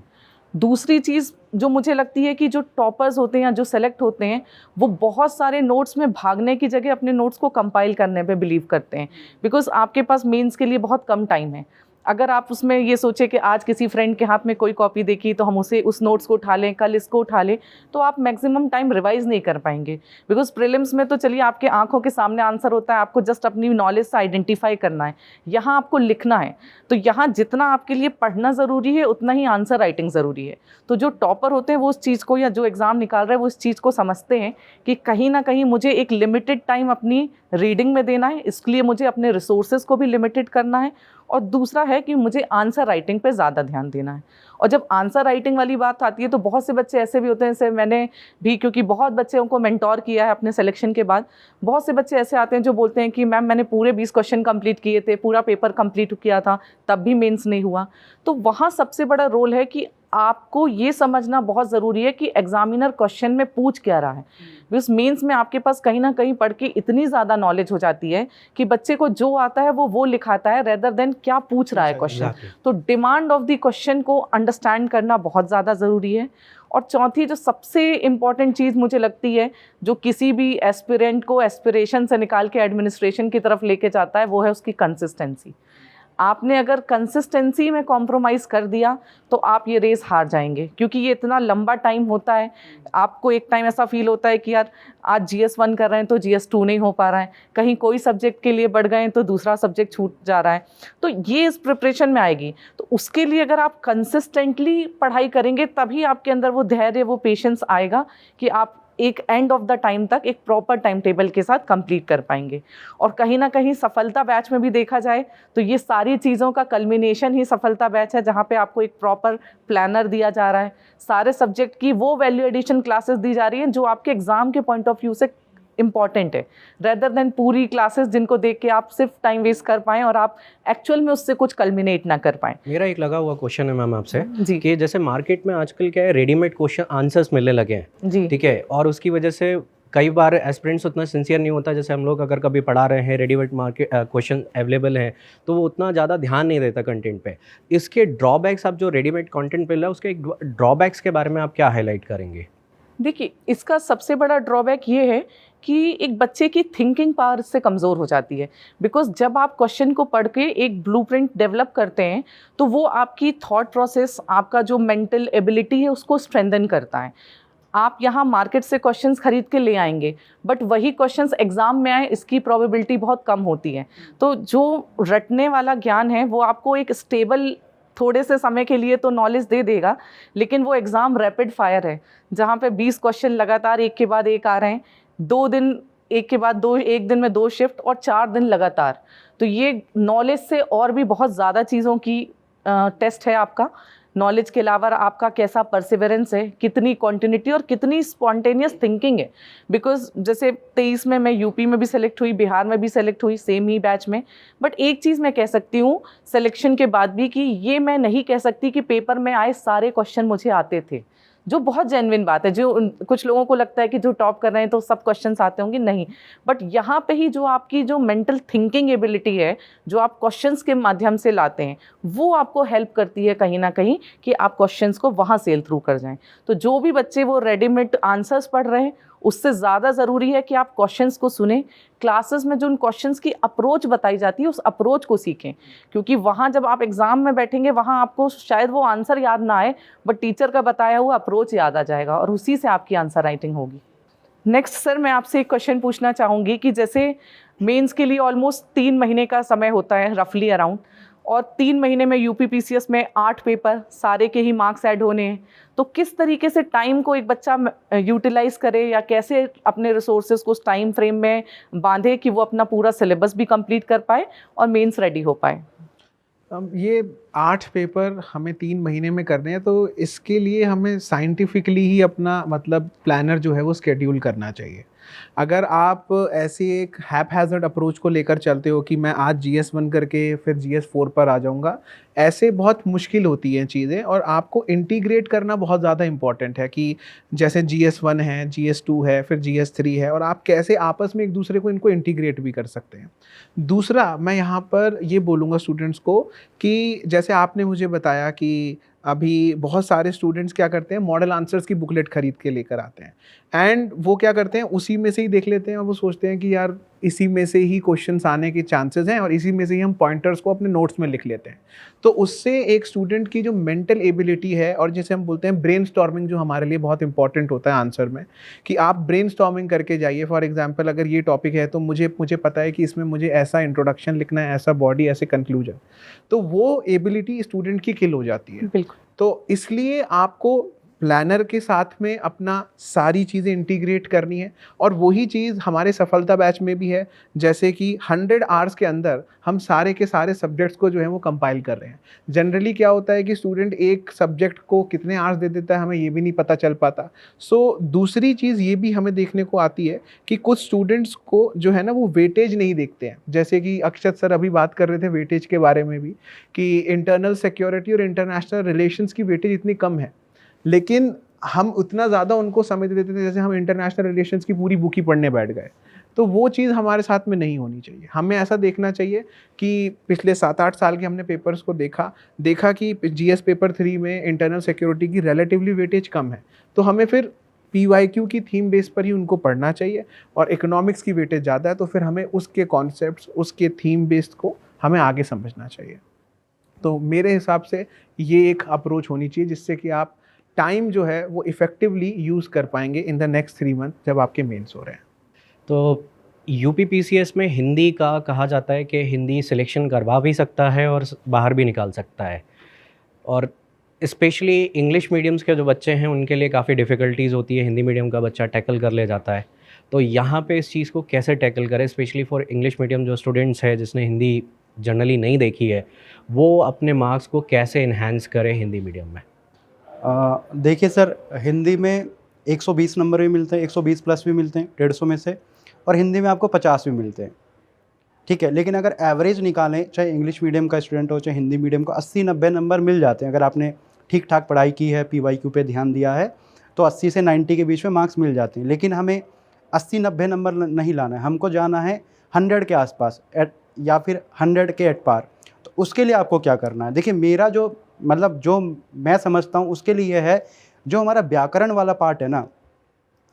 दूसरी चीज़ जो मुझे लगती है कि जो टॉपर्स होते हैं या जो सेलेक्ट होते हैं वो बहुत सारे नोट्स में भागने की जगह अपने नोट्स को कंपाइल करने पे बिलीव करते हैं, बिकॉज आपके पास मेंस के लिए बहुत कम टाइम है। अगर आप उसमें ये सोचे कि आज किसी फ्रेंड के हाथ में कोई कॉपी देखी तो हम उसे उस नोट्स को उठा लें, कल इसको उठा लें, तो आप मैक्सिमम टाइम रिवाइज नहीं कर पाएंगे। बिकॉज प्रीलिम्स में तो चलिए आपके आंखों के सामने आंसर होता है, आपको जस्ट अपनी नॉलेज से आइडेंटिफाई करना है, यहाँ आपको लिखना है। तो यहाँ जितना आपके लिए पढ़ना ज़रूरी है उतना ही आंसर राइटिंग ज़रूरी है। तो जो टॉपर होते हैं वो उस चीज़ को, या जो एग्ज़ाम निकाल रहे हैं वो इस चीज़ को समझते हैं कि कहीं ना कहीं मुझे एक लिमिटेड टाइम अपनी रीडिंग में देना है, इसलिए मुझे अपने रिसोर्सेज को भी लिमिटेड करना है, और दूसरा है कि मुझे आंसर राइटिंग पे ज़्यादा ध्यान देना है। और जब आंसर राइटिंग वाली बात आती है तो बहुत से बच्चे ऐसे भी होते हैं, जैसे मैंने भी, क्योंकि बहुत बच्चों को मेंटोर किया है अपने सिलेक्शन के बाद, बहुत से बच्चे ऐसे आते हैं जो बोलते हैं कि मैम मैंने पूरे 20 क्वेश्चन कंप्लीट किए थे, पूरा पेपर कंप्लीट किया था, तब भी मेंस नहीं हुआ। तो वहाँ सबसे बड़ा रोल है कि आपको ये समझना बहुत ज़रूरी है कि एग्जामिनर क्वेश्चन में पूछ क्या रहा है। बिकॉज मेंस में आपके पास कहीं ना कहीं पढ़ के इतनी ज़्यादा नॉलेज हो जाती है कि बच्चे को जो आता है वो लिखाता है रेदर देन क्या पूछ रहा है क्वेश्चन। तो डिमांड ऑफ द क्वेश्चन को अंडरस्टैंड करना बहुत ज़्यादा ज़रूरी है। और चौथी जो सबसे इम्पॉर्टेंट चीज़ मुझे लगती है जो किसी भी एस्पिरेंट को एस्पिरेशन से निकाल के एडमिनिस्ट्रेशन की तरफ लेके जाता है, वो है उसकी कंसिस्टेंसी। आपने अगर कंसिस्टेंसी में कॉम्प्रोमाइज़ कर दिया तो आप ये रेस हार जाएंगे, क्योंकि ये इतना लंबा टाइम होता है। आपको एक टाइम ऐसा फील होता है कि यार आज GS1 कर रहे हैं तो GS2 नहीं हो पा रहा है, कहीं कोई सब्जेक्ट के लिए बढ़ गए तो दूसरा सब्जेक्ट छूट जा रहा है। तो ये इस प्रिपरेशन में आएगी। तो उसके लिए अगर आप कंसिस्टेंटली पढ़ाई करेंगे तभी आपके अंदर वो धैर्य, वो पेशेंस आएगा कि आप एक एंड ऑफ द टाइम तक एक प्रॉपर टाइम टेबल के साथ कंप्लीट कर पाएंगे। और कहीं ना कहीं सफलता बैच में भी देखा जाए तो ये सारी चीज़ों का कल्मिनेशन ही सफलता बैच है, जहाँ पे आपको एक प्रॉपर प्लानर दिया जा रहा है, सारे सब्जेक्ट की वो वैल्यू एडिशन क्लासेस दी जा रही हैं जो आपके एग्ज़ाम के पॉइंट ऑफ व्यू से इम्पॉर्टेंट है, रेदर देन पूरी क्लासेस जिनको देख के आप सिर्फ टाइम वेस्ट कर पाएँ और आप एक्चुअल में उससे कुछ कल्मिनेट ना कर पाएँ। मेरा एक लगा हुआ क्वेश्चन है मैम आपसे जी कि जैसे मार्केट में आजकल क्या है, रेडीमेड क्वेश्चन आंसर्स मिलने लगे हैं, जी ठीक है, और उसकी वजह से कई बार एस्पिरेंट्स उतना सिंसियर नहीं होता। जैसे हम लोग अगर कभी पढ़ा रहे हैं, रेडीमेड मार्केट क्वेश्चन अवेलेबल हैं, तो वो उतना ज़्यादा ध्यान नहीं देता कंटेंट पे। इसके ड्रॉबैक्स, आप जो रेडीमेड कंटेंट मिल रहा है उसके ड्रॉबैक्स के बारे में आप क्या हाईलाइट करेंगे? देखिए, इसका सबसे बड़ा ड्रॉबैक ये है कि एक बच्चे की थिंकिंग पावर इससे कमज़ोर हो जाती है। बिकॉज जब आप क्वेश्चन को पढ़ के एक ब्लूप्रिंट डेवलप करते हैं तो वो आपकी थॉट प्रोसेस, आपका जो मेंटल एबिलिटी है उसको स्ट्रेंथन करता है। आप यहाँ मार्केट से क्वेश्चंस खरीद के ले आएंगे, बट वही क्वेश्चंस एग्ज़ाम में आए इसकी प्रोबेबिलिटी बहुत कम होती है। तो जो रटने वाला ज्ञान है वो आपको एक स्टेबल थोड़े से समय के लिए तो नॉलेज दे देगा, लेकिन वो एग्ज़ाम रैपिड फायर है जहाँ पे 20 क्वेश्चन लगातार एक के बाद एक आ रहे हैं, 2 दिन एक के बाद 2, एक दिन में 2 शिफ्ट और 4 दिन लगातार। तो ये नॉलेज से और भी बहुत ज़्यादा चीज़ों की टेस्ट है आपका। नॉलेज के अलावा आपका कैसा परसिवरेंस है, कितनी कॉन्टिन्यूटी और कितनी स्पॉन्टेनियस थिंकिंग है। बिकॉज जैसे 23 में मैं यूपी में भी सेलेक्ट हुई, बिहार में भी सेलेक्ट हुई, सेम ही बैच में। बट एक चीज़ मैं कह सकती हूँ सिलेक्शन के बाद भी कि ये मैं नहीं कह सकती कि पेपर में आए सारे क्वेश्चन मुझे आते थे, जो बहुत जेन्युइन बात है। जो कुछ लोगों को लगता है कि जो टॉप कर रहे हैं तो सब क्वेश्चंस आते होंगे, नहीं। बट यहाँ पे ही जो आपकी जो मेंटल थिंकिंग एबिलिटी है, जो आप क्वेश्चंस के माध्यम से लाते हैं, वो आपको हेल्प करती है कहीं ना कहीं कि आप क्वेश्चंस को वहाँ सेल थ्रू कर जाएं। तो जो भी बच्चे वो रेडीमेड आंसर्स पढ़ रहे हैं, उससे ज़्यादा ज़रूरी है कि आप क्वेश्चंस को सुने, क्लासेस में जो उन क्वेश्चंस की अप्रोच बताई जाती है उस अप्रोच को सीखें। क्योंकि वहाँ जब आप एग्ज़ाम में बैठेंगे वहाँ आपको शायद वो आंसर याद ना आए, बट टीचर का बताया हुआ अप्रोच याद आ जाएगा और उसी से आपकी आंसर राइटिंग होगी। नेक्स्ट सर, मैं आपसे एक क्वेश्चन पूछना चाहूँगी कि जैसे मेंस के लिए ऑलमोस्ट 3 महीने का समय होता है रफली अराउंड, और 3 महीने में UPPCS में 8 पेपर, सारे के ही मार्क्स ऐड होने हैं। तो किस तरीके से टाइम को एक बच्चा यूटिलाइज़ करे या कैसे अपने रिसोर्सेज को उस टाइम फ्रेम में बांधे कि वो अपना पूरा सिलेबस भी कंप्लीट कर पाए और मेंस रेडी हो पाए? ये 8 पेपर हमें 3 महीने में करने हैं, तो इसके लिए हमें साइंटिफिकली ही अपना मतलब प्लानर जो है वो स्केड्यूल करना चाहिए। अगर आप ऐसी एक हैपहैज़र्ड अप्रोच को लेकर चलते हो कि मैं आज GS1 करके फिर GS4 पर आ जाऊंगा, ऐसे बहुत मुश्किल होती हैं चीज़ें। और आपको इंटीग्रेट करना बहुत ज़्यादा इंपॉर्टेंट है कि जैसे GS1 है, GS2 है, फिर GS3 है, और आप कैसे आपस में एक दूसरे को इनको इंटीग्रेट भी कर सकते हैं। दूसरा, मैं यहाँ पर ये बोलूँगा स्टूडेंट्स को कि जैसे आपने मुझे बताया कि अभी बहुत सारे स्टूडेंट्स क्या करते हैं, मॉडल आंसर्स की बुकलेट खरीद के लेकर आते हैं, एंड वो क्या करते हैं, उसी में से ही देख लेते हैं और वो सोचते हैं कि यार इसी में से ही क्वेश्चंस आने के चांसेस हैं और इसी में से ही हम पॉइंटर्स को अपने नोट्स में लिख लेते हैं। तो उससे एक स्टूडेंट की जो मेंटल एबिलिटी है, और जिसे हम बोलते हैं ब्रेनस्टॉर्मिंग, जो हमारे लिए बहुत इंपॉर्टेंट होता है आंसर में, कि आप ब्रेनस्टॉर्मिंग करके जाइए। फॉर एग्जांपल, अगर ये टॉपिक है तो मुझे पता है कि इसमें मुझे ऐसा इंट्रोडक्शन लिखना है, ऐसा बॉडी, ऐसे कंक्लूजन, तो वो एबिलिटी स्टूडेंट की किल हो जाती है। बिल्कुल। तो इसलिए आपको प्लानर के साथ में अपना सारी चीज़ें इंटीग्रेट करनी है, और वही चीज़ हमारे सफलता बैच में भी है। जैसे कि 100 आवर्स के अंदर हम सारे के सारे सब्जेक्ट्स को जो है वो कंपाइल कर रहे हैं। जनरली क्या होता है कि स्टूडेंट एक सब्जेक्ट को कितने आवर्स दे देता है, हमें ये भी नहीं पता चल पाता। सो दूसरी चीज़ ये भी हमें देखने को आती है कि कुछ स्टूडेंट्स को जो है ना वो वेटेज नहीं देखते हैं। जैसे कि अक्षत सर अभी बात कर रहे थे वेटेज के बारे में भी, कि इंटरनल सिक्योरिटी और इंटरनेशनल रिलेशंस की वेटेज इतनी कम है, लेकिन हम उतना ज़्यादा उनको समय दे देते थे जैसे हम इंटरनेशनल रिलेशंस की पूरी बुक ही पढ़ने बैठ गए। तो वो चीज़ हमारे साथ में नहीं होनी चाहिए। हमें ऐसा देखना चाहिए कि पिछले 7-8 साल के हमने पेपर्स को देखा कि जीएस पेपर 3 में इंटरनल सिक्योरिटी की रिलेटिवली वेटेज कम है, तो हमें फिर पीवाईक्यू की थीम बेस पर ही उनको पढ़ना चाहिए, और इकोनॉमिक्स की वेटेज ज़्यादा है तो फिर हमें उसके कॉन्सेप्ट्स, उसके थीम बेस्ड को हमें आगे समझना चाहिए। तो मेरे हिसाब से ये एक अप्रोच होनी चाहिए जिससे कि आप टाइम जो है वो इफ़ेक्टिवली यूज़ कर पाएंगे इन द नेक्स्ट 3 मंथ जब आपके मेंस हो रहे हैं। तो यूपीपीसीएस में हिंदी का कहा जाता है कि हिंदी सिलेक्शन करवा भी सकता है और बाहर भी निकाल सकता है, और स्पेशली इंग्लिश मीडियम्स के जो बच्चे हैं उनके लिए काफ़ी डिफ़िकल्टीज़ होती है, हिंदी मीडियम का बच्चा टैकल कर ले जाता है। तो यहाँ पे इस चीज़ को कैसे टैकल करें, स्पेशली फॉर इंग्लिश मीडियम जो स्टूडेंट्स है जिसने हिंदी जनरली नहीं देखी है, वो अपने मार्क्स को कैसे इन्हांस करें हिंदी मीडियम में? देखिए सर, हिंदी में 120 नंबर भी मिलते हैं, 120 प्लस भी मिलते हैं 150 में से, और हिंदी में आपको 50 भी मिलते हैं, ठीक है। लेकिन अगर एवरेज निकालें, चाहे इंग्लिश मीडियम का स्टूडेंट हो चाहे हिंदी मीडियम का, 80-90 नंबर मिल जाते हैं। अगर आपने ठीक ठाक पढ़ाई की है, पीवाईक्यू पे ध्यान दिया है, तो 80 से 90 के बीच में मार्क्स मिल जाते हैं। लेकिन हमें 80-90 नंबर नहीं लाना है, हमको जाना है 100 के आसपास या फिर 100 के एट पार। तो उसके लिए आपको क्या करना है, देखिए मेरा जो जो मैं समझता हूँ उसके लिए है, जो हमारा व्याकरण वाला पार्ट है ना,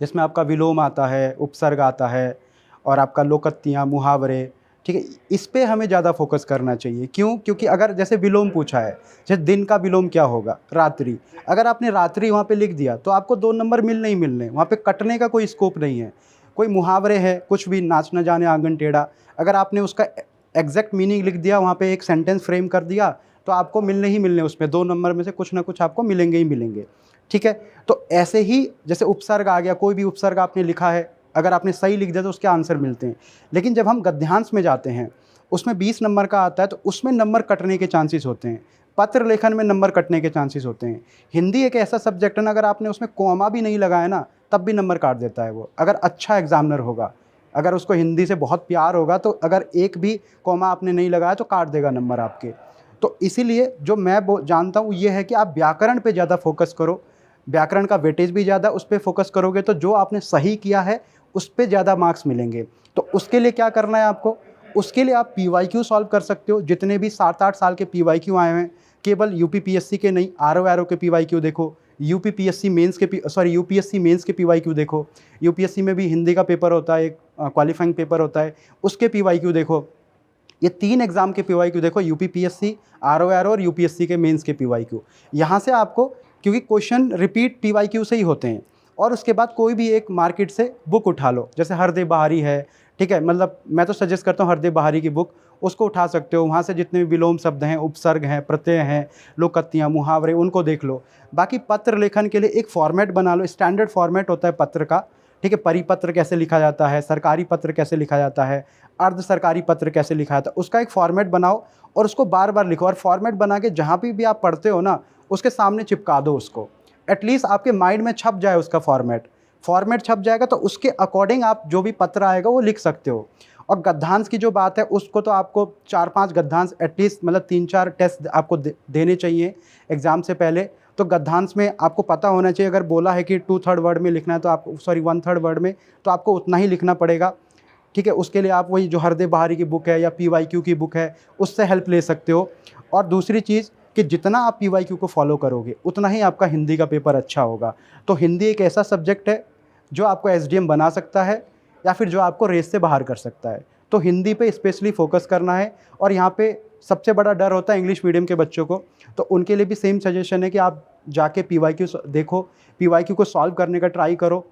जिसमें आपका विलोम आता है, उपसर्ग आता है, और आपका लोकत्तियाँ, मुहावरे, ठीक है, इस पे हमें ज़्यादा फोकस करना चाहिए। क्यों? क्योंकि अगर जैसे विलोम पूछा है, जैसे दिन का विलोम क्या होगा, रात्रि, अगर आपने रात्रि वहाँ पे लिख दिया तो आपको 2 नंबर मिलने ही मिलने, वहाँ पे कटने का कोई स्कोप नहीं है। कोई मुहावरे है, कुछ भी, नाच न जाने आंगन टेढ़ा, अगर आपने उसका एग्जैक्ट मीनिंग लिख दिया, वहाँ पे एक सेंटेंस फ्रेम कर दिया, तो आपको मिलने ही मिलने, उसमें 2 नंबर में से कुछ ना कुछ आपको मिलेंगे ही मिलेंगे, ठीक है। तो ऐसे ही जैसे उपसर्ग आ गया, कोई भी उपसर्ग आपने लिखा है, अगर आपने सही लिख दिया तो उसके आंसर मिलते हैं। लेकिन जब हम गद्यांश में जाते हैं, उसमें 20 नंबर का आता है, तो उसमें नंबर कटने के चांसेस होते हैं। पत्र लेखन में नंबर कटने के चांसेस होते हैं। हिंदी एक ऐसा सब्जेक्ट है ना, अगर आपने उसमें कॉमा भी नहीं लगाया ना, तब भी नंबर काट देता है वो, अगर अच्छा एग्जामिनर होगा, अगर उसको हिंदी से बहुत प्यार होगा, तो अगर एक भी कॉमा आपने नहीं लगाया तो काट देगा नंबर आपके। तो इसीलिए जो मैं जानता हूँ ये है कि आप व्याकरण पे ज़्यादा फोकस करो, व्याकरण का वेटेज भी ज़्यादा, उस पर फोकस करोगे तो जो आपने सही किया है उस पर ज़्यादा मार्क्स मिलेंगे। तो उसके लिए क्या करना है आपको, उसके लिए आप पीवाईक्यू सॉल्व कर सकते हो। जितने भी 7-8 साल के पीवाईक्यू आए हैं, केवल यूपीपीएससी के नहीं, आरओ के पीवाईक्यू देखो, यूपीएससी मेंस के पीवाईक्यू देखो, यूपीएससी में भी हिंदी का पेपर होता है, एक क्वालिफाइंग पेपर होता है, उसके पीवाईक्यू देखो। ये 3 एग्ज़ाम के पीवाईक्यू देखो, यूपीपीएससी, आरओ और यूपीएससी के मेंस के पीवाईक्यू। यहाँ से आपको, क्योंकि क्वेश्चन रिपीट पीवाईक्यू से ही होते हैं, और उसके बाद कोई भी एक मार्केट से बुक उठा लो, जैसे हरदेव बहारी है, ठीक है, मतलब मैं तो सजेस्ट करता हूँ हरदेव बहारी की बुक, उसको उठा सकते हो। वहाँ से जितने भी विलोम शब्द हैं, उपसर्ग हैं, प्रत्यय हैं, लोकत्तियाँ, मुहावरे, उनको देख लो। बाकी पत्र लेखन के लिए एक फॉर्मेट बना लो, स्टैंडर्ड फॉर्मेट होता है पत्र का, ठीक है, परिपत्र कैसे लिखा जाता है, सरकारी पत्र कैसे लिखा जाता है, अर्ध सरकारी पत्र कैसे लिखा जाता है, उसका एक फॉर्मेट बनाओ और उसको बार बार लिखो। और फॉर्मेट बना के जहाँ भी आप पढ़ते हो ना, उसके सामने चिपका दो उसको, एटलीस्ट आपके माइंड में छप जाए उसका फॉर्मेट छप जाएगा, तो उसके अकॉर्डिंग आप जो भी पत्र आएगा वो लिख सकते हो। और गद्यांश की जो बात है, उसको तो आपको 4-5 गद्यांश एटलीस्ट, मतलब 3-4 टेस्ट आपको देने चाहिए एग्ज़ाम से पहले। तो गद्यांश में आपको पता होना चाहिए, अगर बोला है कि 2/3 वर्ड में लिखना है तो आपको 1/3 वर्ड में, तो आपको उतना ही लिखना पड़ेगा, ठीक है। उसके लिए आप वही जो हरदेव बहारी की बुक है या पीवाईक्यू की बुक है, उससे हेल्प ले सकते हो। और दूसरी चीज़ कि जितना आप पीवाईक्यू को फॉलो करोगे, उतना ही आपका हिंदी का पेपर अच्छा होगा। तो हिंदी एक ऐसा सब्जेक्ट है जो आपको एसडीएम बना सकता है, या फिर जो आपको रेस से बाहर कर सकता है। तो हिंदी पे स्पेशली फोकस करना है। और यहाँ पे सबसे बड़ा डर होता है इंग्लिश मीडियम के बच्चों को, तो उनके लिए भी सेम सजेशन है कि आप जाके पीवाईक्यू देखो, पीवाईक्यू को सॉल्व करने का ट्राई करो,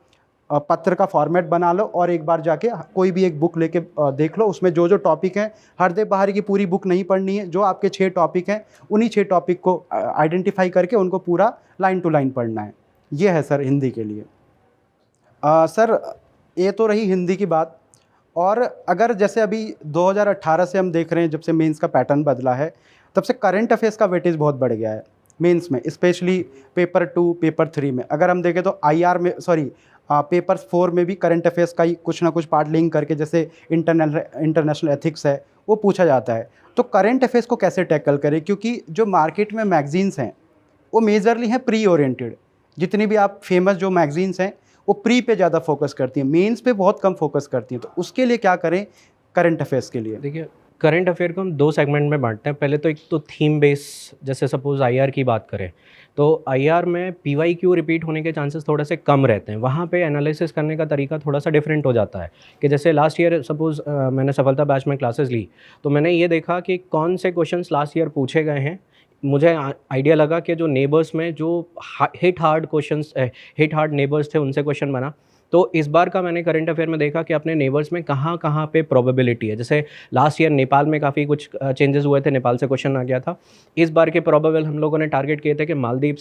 पत्र का फॉर्मेट बना लो, और एक बार जाके कोई भी एक बुक लेके देख लो, उसमें जो जो टॉपिक हैं, हरदेव बहारी की पूरी बुक नहीं पढ़नी है, जो आपके 6 टॉपिक हैं उन्हीं 6 टॉपिक को आइडेंटिफाई करके उनको पूरा लाइन टू लाइन पढ़ना है। ये है सर हिंदी के लिए। सर ये तो रही हिंदी की बात। और अगर जैसे अभी 2018 से हम देख रहे हैं, जब से मेंस का पैटर्न बदला है, तब से करंट अफेयर्स का वेटेज बहुत बढ़ गया है मेंस में, स्पेशली पेपर 2, पेपर 3 में। अगर हम देखें तो आईआर में, पेपर 4 में भी करंट अफेयर्स का ही कुछ ना कुछ पार्ट लिंक करके, जैसे इंटरनेशनल एथिक्स है, वो पूछा जाता है। तो करंट अफेयर्स को कैसे टैकल करें, क्योंकि जो मार्केट में मैगजीन्स हैं वो मेजरली हैं प्री ओरिएंटेड, जितनी भी आप फेमस जो मैगजीन्स हैं वो प्री पे ज़्यादा फोकस करती हैं, मेंस पे बहुत कम फोकस करती हैं। तो उसके लिए क्या करें करंट अफेयर्स के लिए? देखिए, करंट अफेयर को हम 2 सेगमेंट में बाँटते हैं। पहले तो एक तो थीम बेस, जैसे सपोज़ आईआर की बात करें, तो आईआर में पीवाईक्यू रिपीट होने के चांसेस थोड़े से कम रहते हैं। वहाँ पे एनालिसिस करने का तरीका थोड़ा सा डिफरेंट हो जाता है कि जैसे लास्ट ईयर सपोज़ मैंने सफलता बैच में क्लासेस ली, तो मैंने ये देखा कि कौन से क्वेश्चंस लास्ट ईयर पूछे गए हैं। मुझे आइडिया लगा कि जो नेबर्स में जो हिट हार्ड नेबर्स थे उनसे क्वेश्चन बना। तो इस बार का मैंने करंट अफेयर में देखा कि अपने नेबर्स में कहाँ कहाँ पे प्रोबेबिलिटी है। जैसे लास्ट ईयर नेपाल में काफ़ी कुछ चेंजेस हुए थे, नेपाल से क्वेश्चन आ गया था। इस बार के प्रोबेबल हम लोगों ने टारगेट किए थे कि मालदीव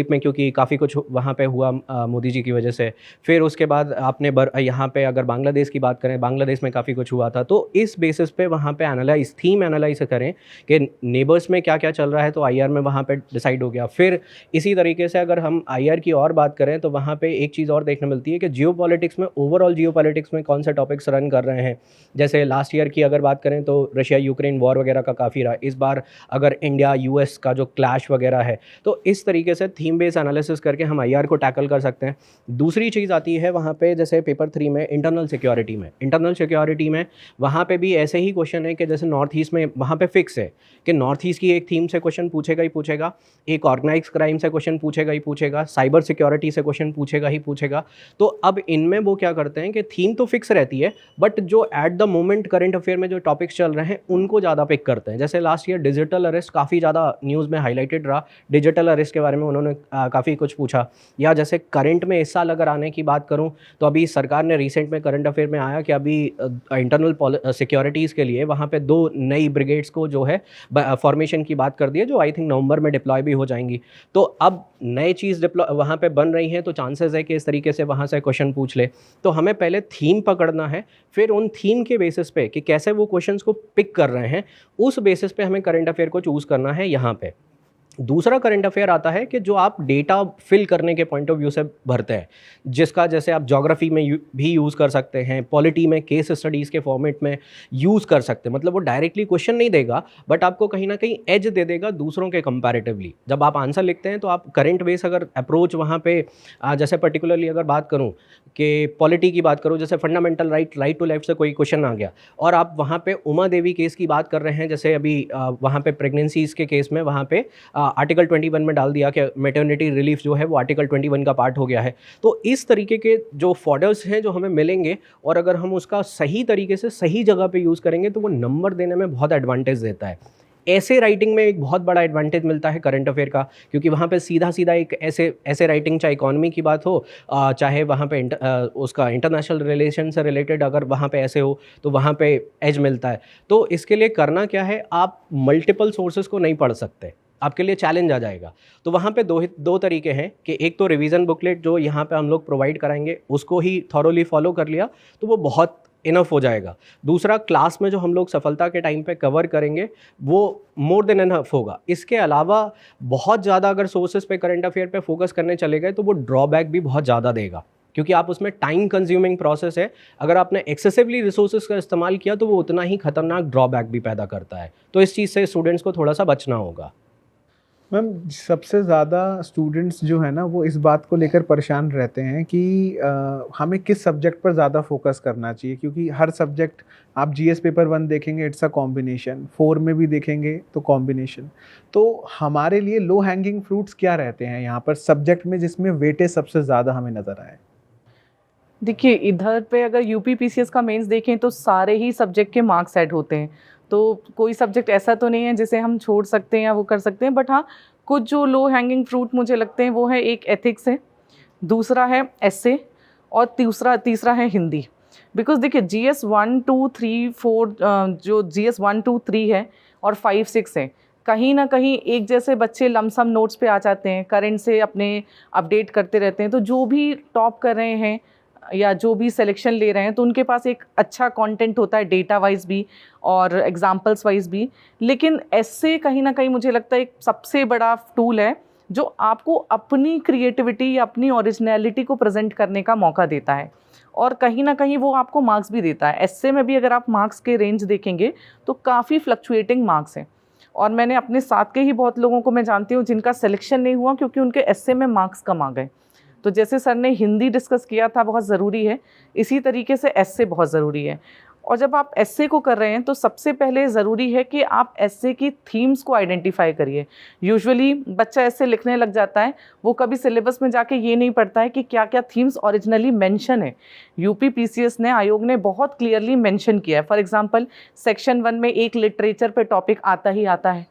में, क्योंकि काफ़ी कुछ वहाँ पे हुआ मोदी जी की वजह से। फिर उसके बाद आपने यहाँ पे अगर बांग्लादेश की बात करें, बांग्लादेश में काफ़ी कुछ हुआ था। तो इस बेसिस पे वहाँ पे थीम एनालाइज करें कि नेबर्स में क्या क्या चल रहा है, तो आईआर में वहाँ पे डिसाइड हो गया। फिर इसी तरीके से अगर हम आईआर की और बात करें तो वहाँ पे एक चीज़ और देखने मिलती है कि जियोपॉलिटिक्स में, ओवरऑल जियोपॉलिटिक्स में कौन से टॉपिक्स रन कर रहे हैं। जैसे लास्ट ईयर की अगर बात करें तो रशिया यूक्रेन वॉर वगैरह का काफ़ी रहा। इस बार अगर इंडिया यूएस का जो क्लैश वगैरह है, तो इस तरीके से थीम बेस्ड एनालिसिस करके हम आईआर को टैकल कर सकते हैं। दूसरी चीज़ आती है वहाँ पे, जैसे पेपर 3 में इंटरनल सिक्योरिटी में वहाँ पे भी ऐसे ही क्वेश्चन है कि जैसे नॉर्थ ईस्ट में वहाँ पे फिक्स है कि नॉर्थ ईस्ट की एक थीम से क्वेश्चन पूछेगा ही पूछेगा, एक ऑर्गेनाइज क्राइम से क्वेश्चन पूछेगा ही पूछेगा, साइबर सिक्योरिटी से क्वेश्चन पूछेगा ही पूछेगा। तो अब इनमें वो क्या करते हैं कि थीम तो फिक्स रहती है, बट जो at the moment current affair में जो टॉपिक्स चल रहे हैं उनको ज़्यादा पिक करते हैं। जैसे लास्ट ईयर डिजिटल अरेस्ट काफ़ी ज़्यादा न्यूज़ में हाईलाइटेड रहा, डिजिटल अरेस्ट के बारे में उन्होंने काफ़ी कुछ पूछा। या जैसे करंट में इस साल अगर आने की बात करूँ तो अभी सरकार ने रिसेंट में करंट अफेयर में आया कि अभी इंटरनल सिक्योरिटीज़ के लिए वहाँ पे 2 नई ब्रिगेड्स को जो है फॉर्मेशन की बात कर दी है, जो आई थिंक नवंबर में डिप्लॉय भी हो जाएंगी। तो अब नई चीज़ डिप्लॉय वहाँ पे बन रही है, तो चांसेस है कि इस तरीके से वहाँ से क्वेश्चन पूछ ले। तो हमें पहले थीम पकड़ना है, फिर उन थीम के बेसिस पे कि कैसे वो क्वेश्चंस को पिक कर रहे हैं, उस बेसिस पे हमें करंट अफेयर को चूज़ करना है यहाँ पे। दूसरा करंट अफेयर आता है कि जो आप डेटा फिल करने के पॉइंट ऑफ व्यू से भरते हैं, जिसका जैसे आप ज्योग्राफी में भी यूज़ कर सकते हैं, पॉलिटी में केस स्टडीज़ के फॉर्मेट में यूज़ कर सकते हैं। मतलब वो डायरेक्टली क्वेश्चन नहीं देगा, बट आपको कहीं ना कहीं एज दे देगा दूसरों के कंपैरेटिवली। जब आप आंसर लिखते हैं तो आप करंट बेस अगर अप्रोच वहाँ पे जैसे पर्टिकुलरली अगर बात करूँ कि पॉलिटी की बात करूँ, जैसे फंडामेंटल राइट टू लाइफ से कोई क्वेश्चन आ गया और आप वहाँ पे उमा देवी केस की बात कर रहे हैं, जैसे अभी वहाँ पे प्रेगनेंसीज़ के केस में वहाँ पे आर्टिकल 21 में डाल दिया कि मैटरनिटी रिलीफ जो है वो आर्टिकल 21 का पार्ट हो गया है। तो इस तरीके के जो फॉर्डर्स हैं जो हमें मिलेंगे, और अगर हम उसका सही तरीके से सही जगह पे यूज़ करेंगे तो वो नंबर देने में बहुत एडवांटेज देता है। ऐसे राइटिंग में एक बहुत बड़ा एडवांटेज मिलता है करंट अफेयर का, क्योंकि वहाँ पे सीधा सीधा एक ऐसे राइटिंग, चाहे इकॉनमी की बात हो, चाहे वहाँ पे उसका इंटरनेशनल रिलेशन से रिलेटेड अगर वहाँ पे ऐसे हो, तो वहाँ पे एज मिलता है। तो इसके लिए करना क्या है, आप मल्टीपल सोर्सेज को नहीं पढ़ सकते, आपके लिए चैलेंज आ जाएगा। तो वहाँ पे दो तरीके हैं कि एक तो रिवीजन बुकलेट जो यहाँ पे हम लोग प्रोवाइड कराएंगे, उसको ही थॉरोली फॉलो कर लिया तो वो बहुत इनफ हो जाएगा। दूसरा, क्लास में जो हम लोग सफलता के टाइम पे कवर करेंगे वो मोर देन इनफ होगा। इसके अलावा बहुत ज़्यादा अगर सोर्सेज पे करंट अफेयर पे फोकस करने चले गए तो वो ड्रॉबैक भी बहुत ज़्यादा देगा, क्योंकि आप उसमें टाइम कंज्यूमिंग प्रोसेस है। अगर आपने एक्सेसिवली रिसोर्सेज का इस्तेमाल किया तो वो उतना ही खतरनाक ड्रॉबैक भी पैदा करता है। तो इस चीज़ से स्टूडेंट्स को थोड़ा सा बचना होगा। मैम, सबसे ज़्यादा स्टूडेंट्स जो है ना वो इस बात को लेकर परेशान रहते हैं कि हमें किस सब्जेक्ट पर ज़्यादा फोकस करना चाहिए, क्योंकि हर सब्जेक्ट आप जीएस पेपर 1 देखेंगे इट्स अ कॉम्बिनेशन, 4 में भी देखेंगे तो कॉम्बिनेशन। तो हमारे लिए लो हैंगिंग फ्रूट्स क्या रहते हैं यहाँ पर सब्जेक्ट में जिसमें वेटेज सबसे ज़्यादा हमें नज़र आए? देखिए, इधर पे अगर यूपी पीसीएस का मेंस देखें तो सारे ही सब्जेक्ट के मार्क्स ऐड होते हैं, तो कोई सब्जेक्ट ऐसा तो नहीं है जिसे हम छोड़ सकते हैं या वो कर सकते हैं। बट हाँ, कुछ जो लो हैंगिंग फ्रूट मुझे लगते हैं वो है, एक एथिक्स है, दूसरा है एस्से, और तीसरा है हिंदी। बिकॉज देखिए, जीएस 1 2 3 4 जो जीएस 1 2 3 है और 5 6 है, कहीं ना कहीं एक जैसे बच्चे लमसम नोट्स पे आ जाते हैं, करंट से अपने अपडेट करते रहते हैं। तो जो भी टॉप कर रहे हैं या जो भी सिलेक्शन ले रहे हैं तो उनके पास एक अच्छा कंटेंट होता है, डेटा वाइज भी और एग्जांपल्स वाइज भी। लेकिन ऐसे कहीं ना कहीं मुझे लगता है एक सबसे बड़ा टूल है जो आपको अपनी क्रिएटिविटी या अपनी ओरिजिनलिटी को प्रेजेंट करने का मौका देता है, और कहीं ना कहीं वो आपको मार्क्स भी देता है। ऐसे में भी अगर आप मार्क्स के रेंज देखेंगे तो काफ़ी फ्लक्चुएटिंग मार्क्स हैं, और मैंने अपने साथ के ही बहुत लोगों को मैं जानती हूँ जिनका सिलेक्शन नहीं हुआ क्योंकि उनके एस्से में मार्क्स कम आ गए। तो जैसे सर ने हिंदी डिस्कस किया था बहुत ज़रूरी है, इसी तरीके से एस्से बहुत ज़रूरी है। और जब आप एस्से को कर रहे हैं तो सबसे पहले ज़रूरी है कि आप एस्से की थीम्स को आइडेंटिफाई करिए। यूजुअली बच्चा एस्से लिखने लग जाता है, वो कभी सिलेबस में जाके ये नहीं पढ़ता है कि क्या क्या थीम्स ओरिजिनली मेंशन है। यूपी पीसीएस ने, आयोग ने बहुत क्लियरली मेंशन किया है। फॉर एग्जांपल सेक्शन 1 में एक लिटरेचर पे टॉपिक आता ही आता है।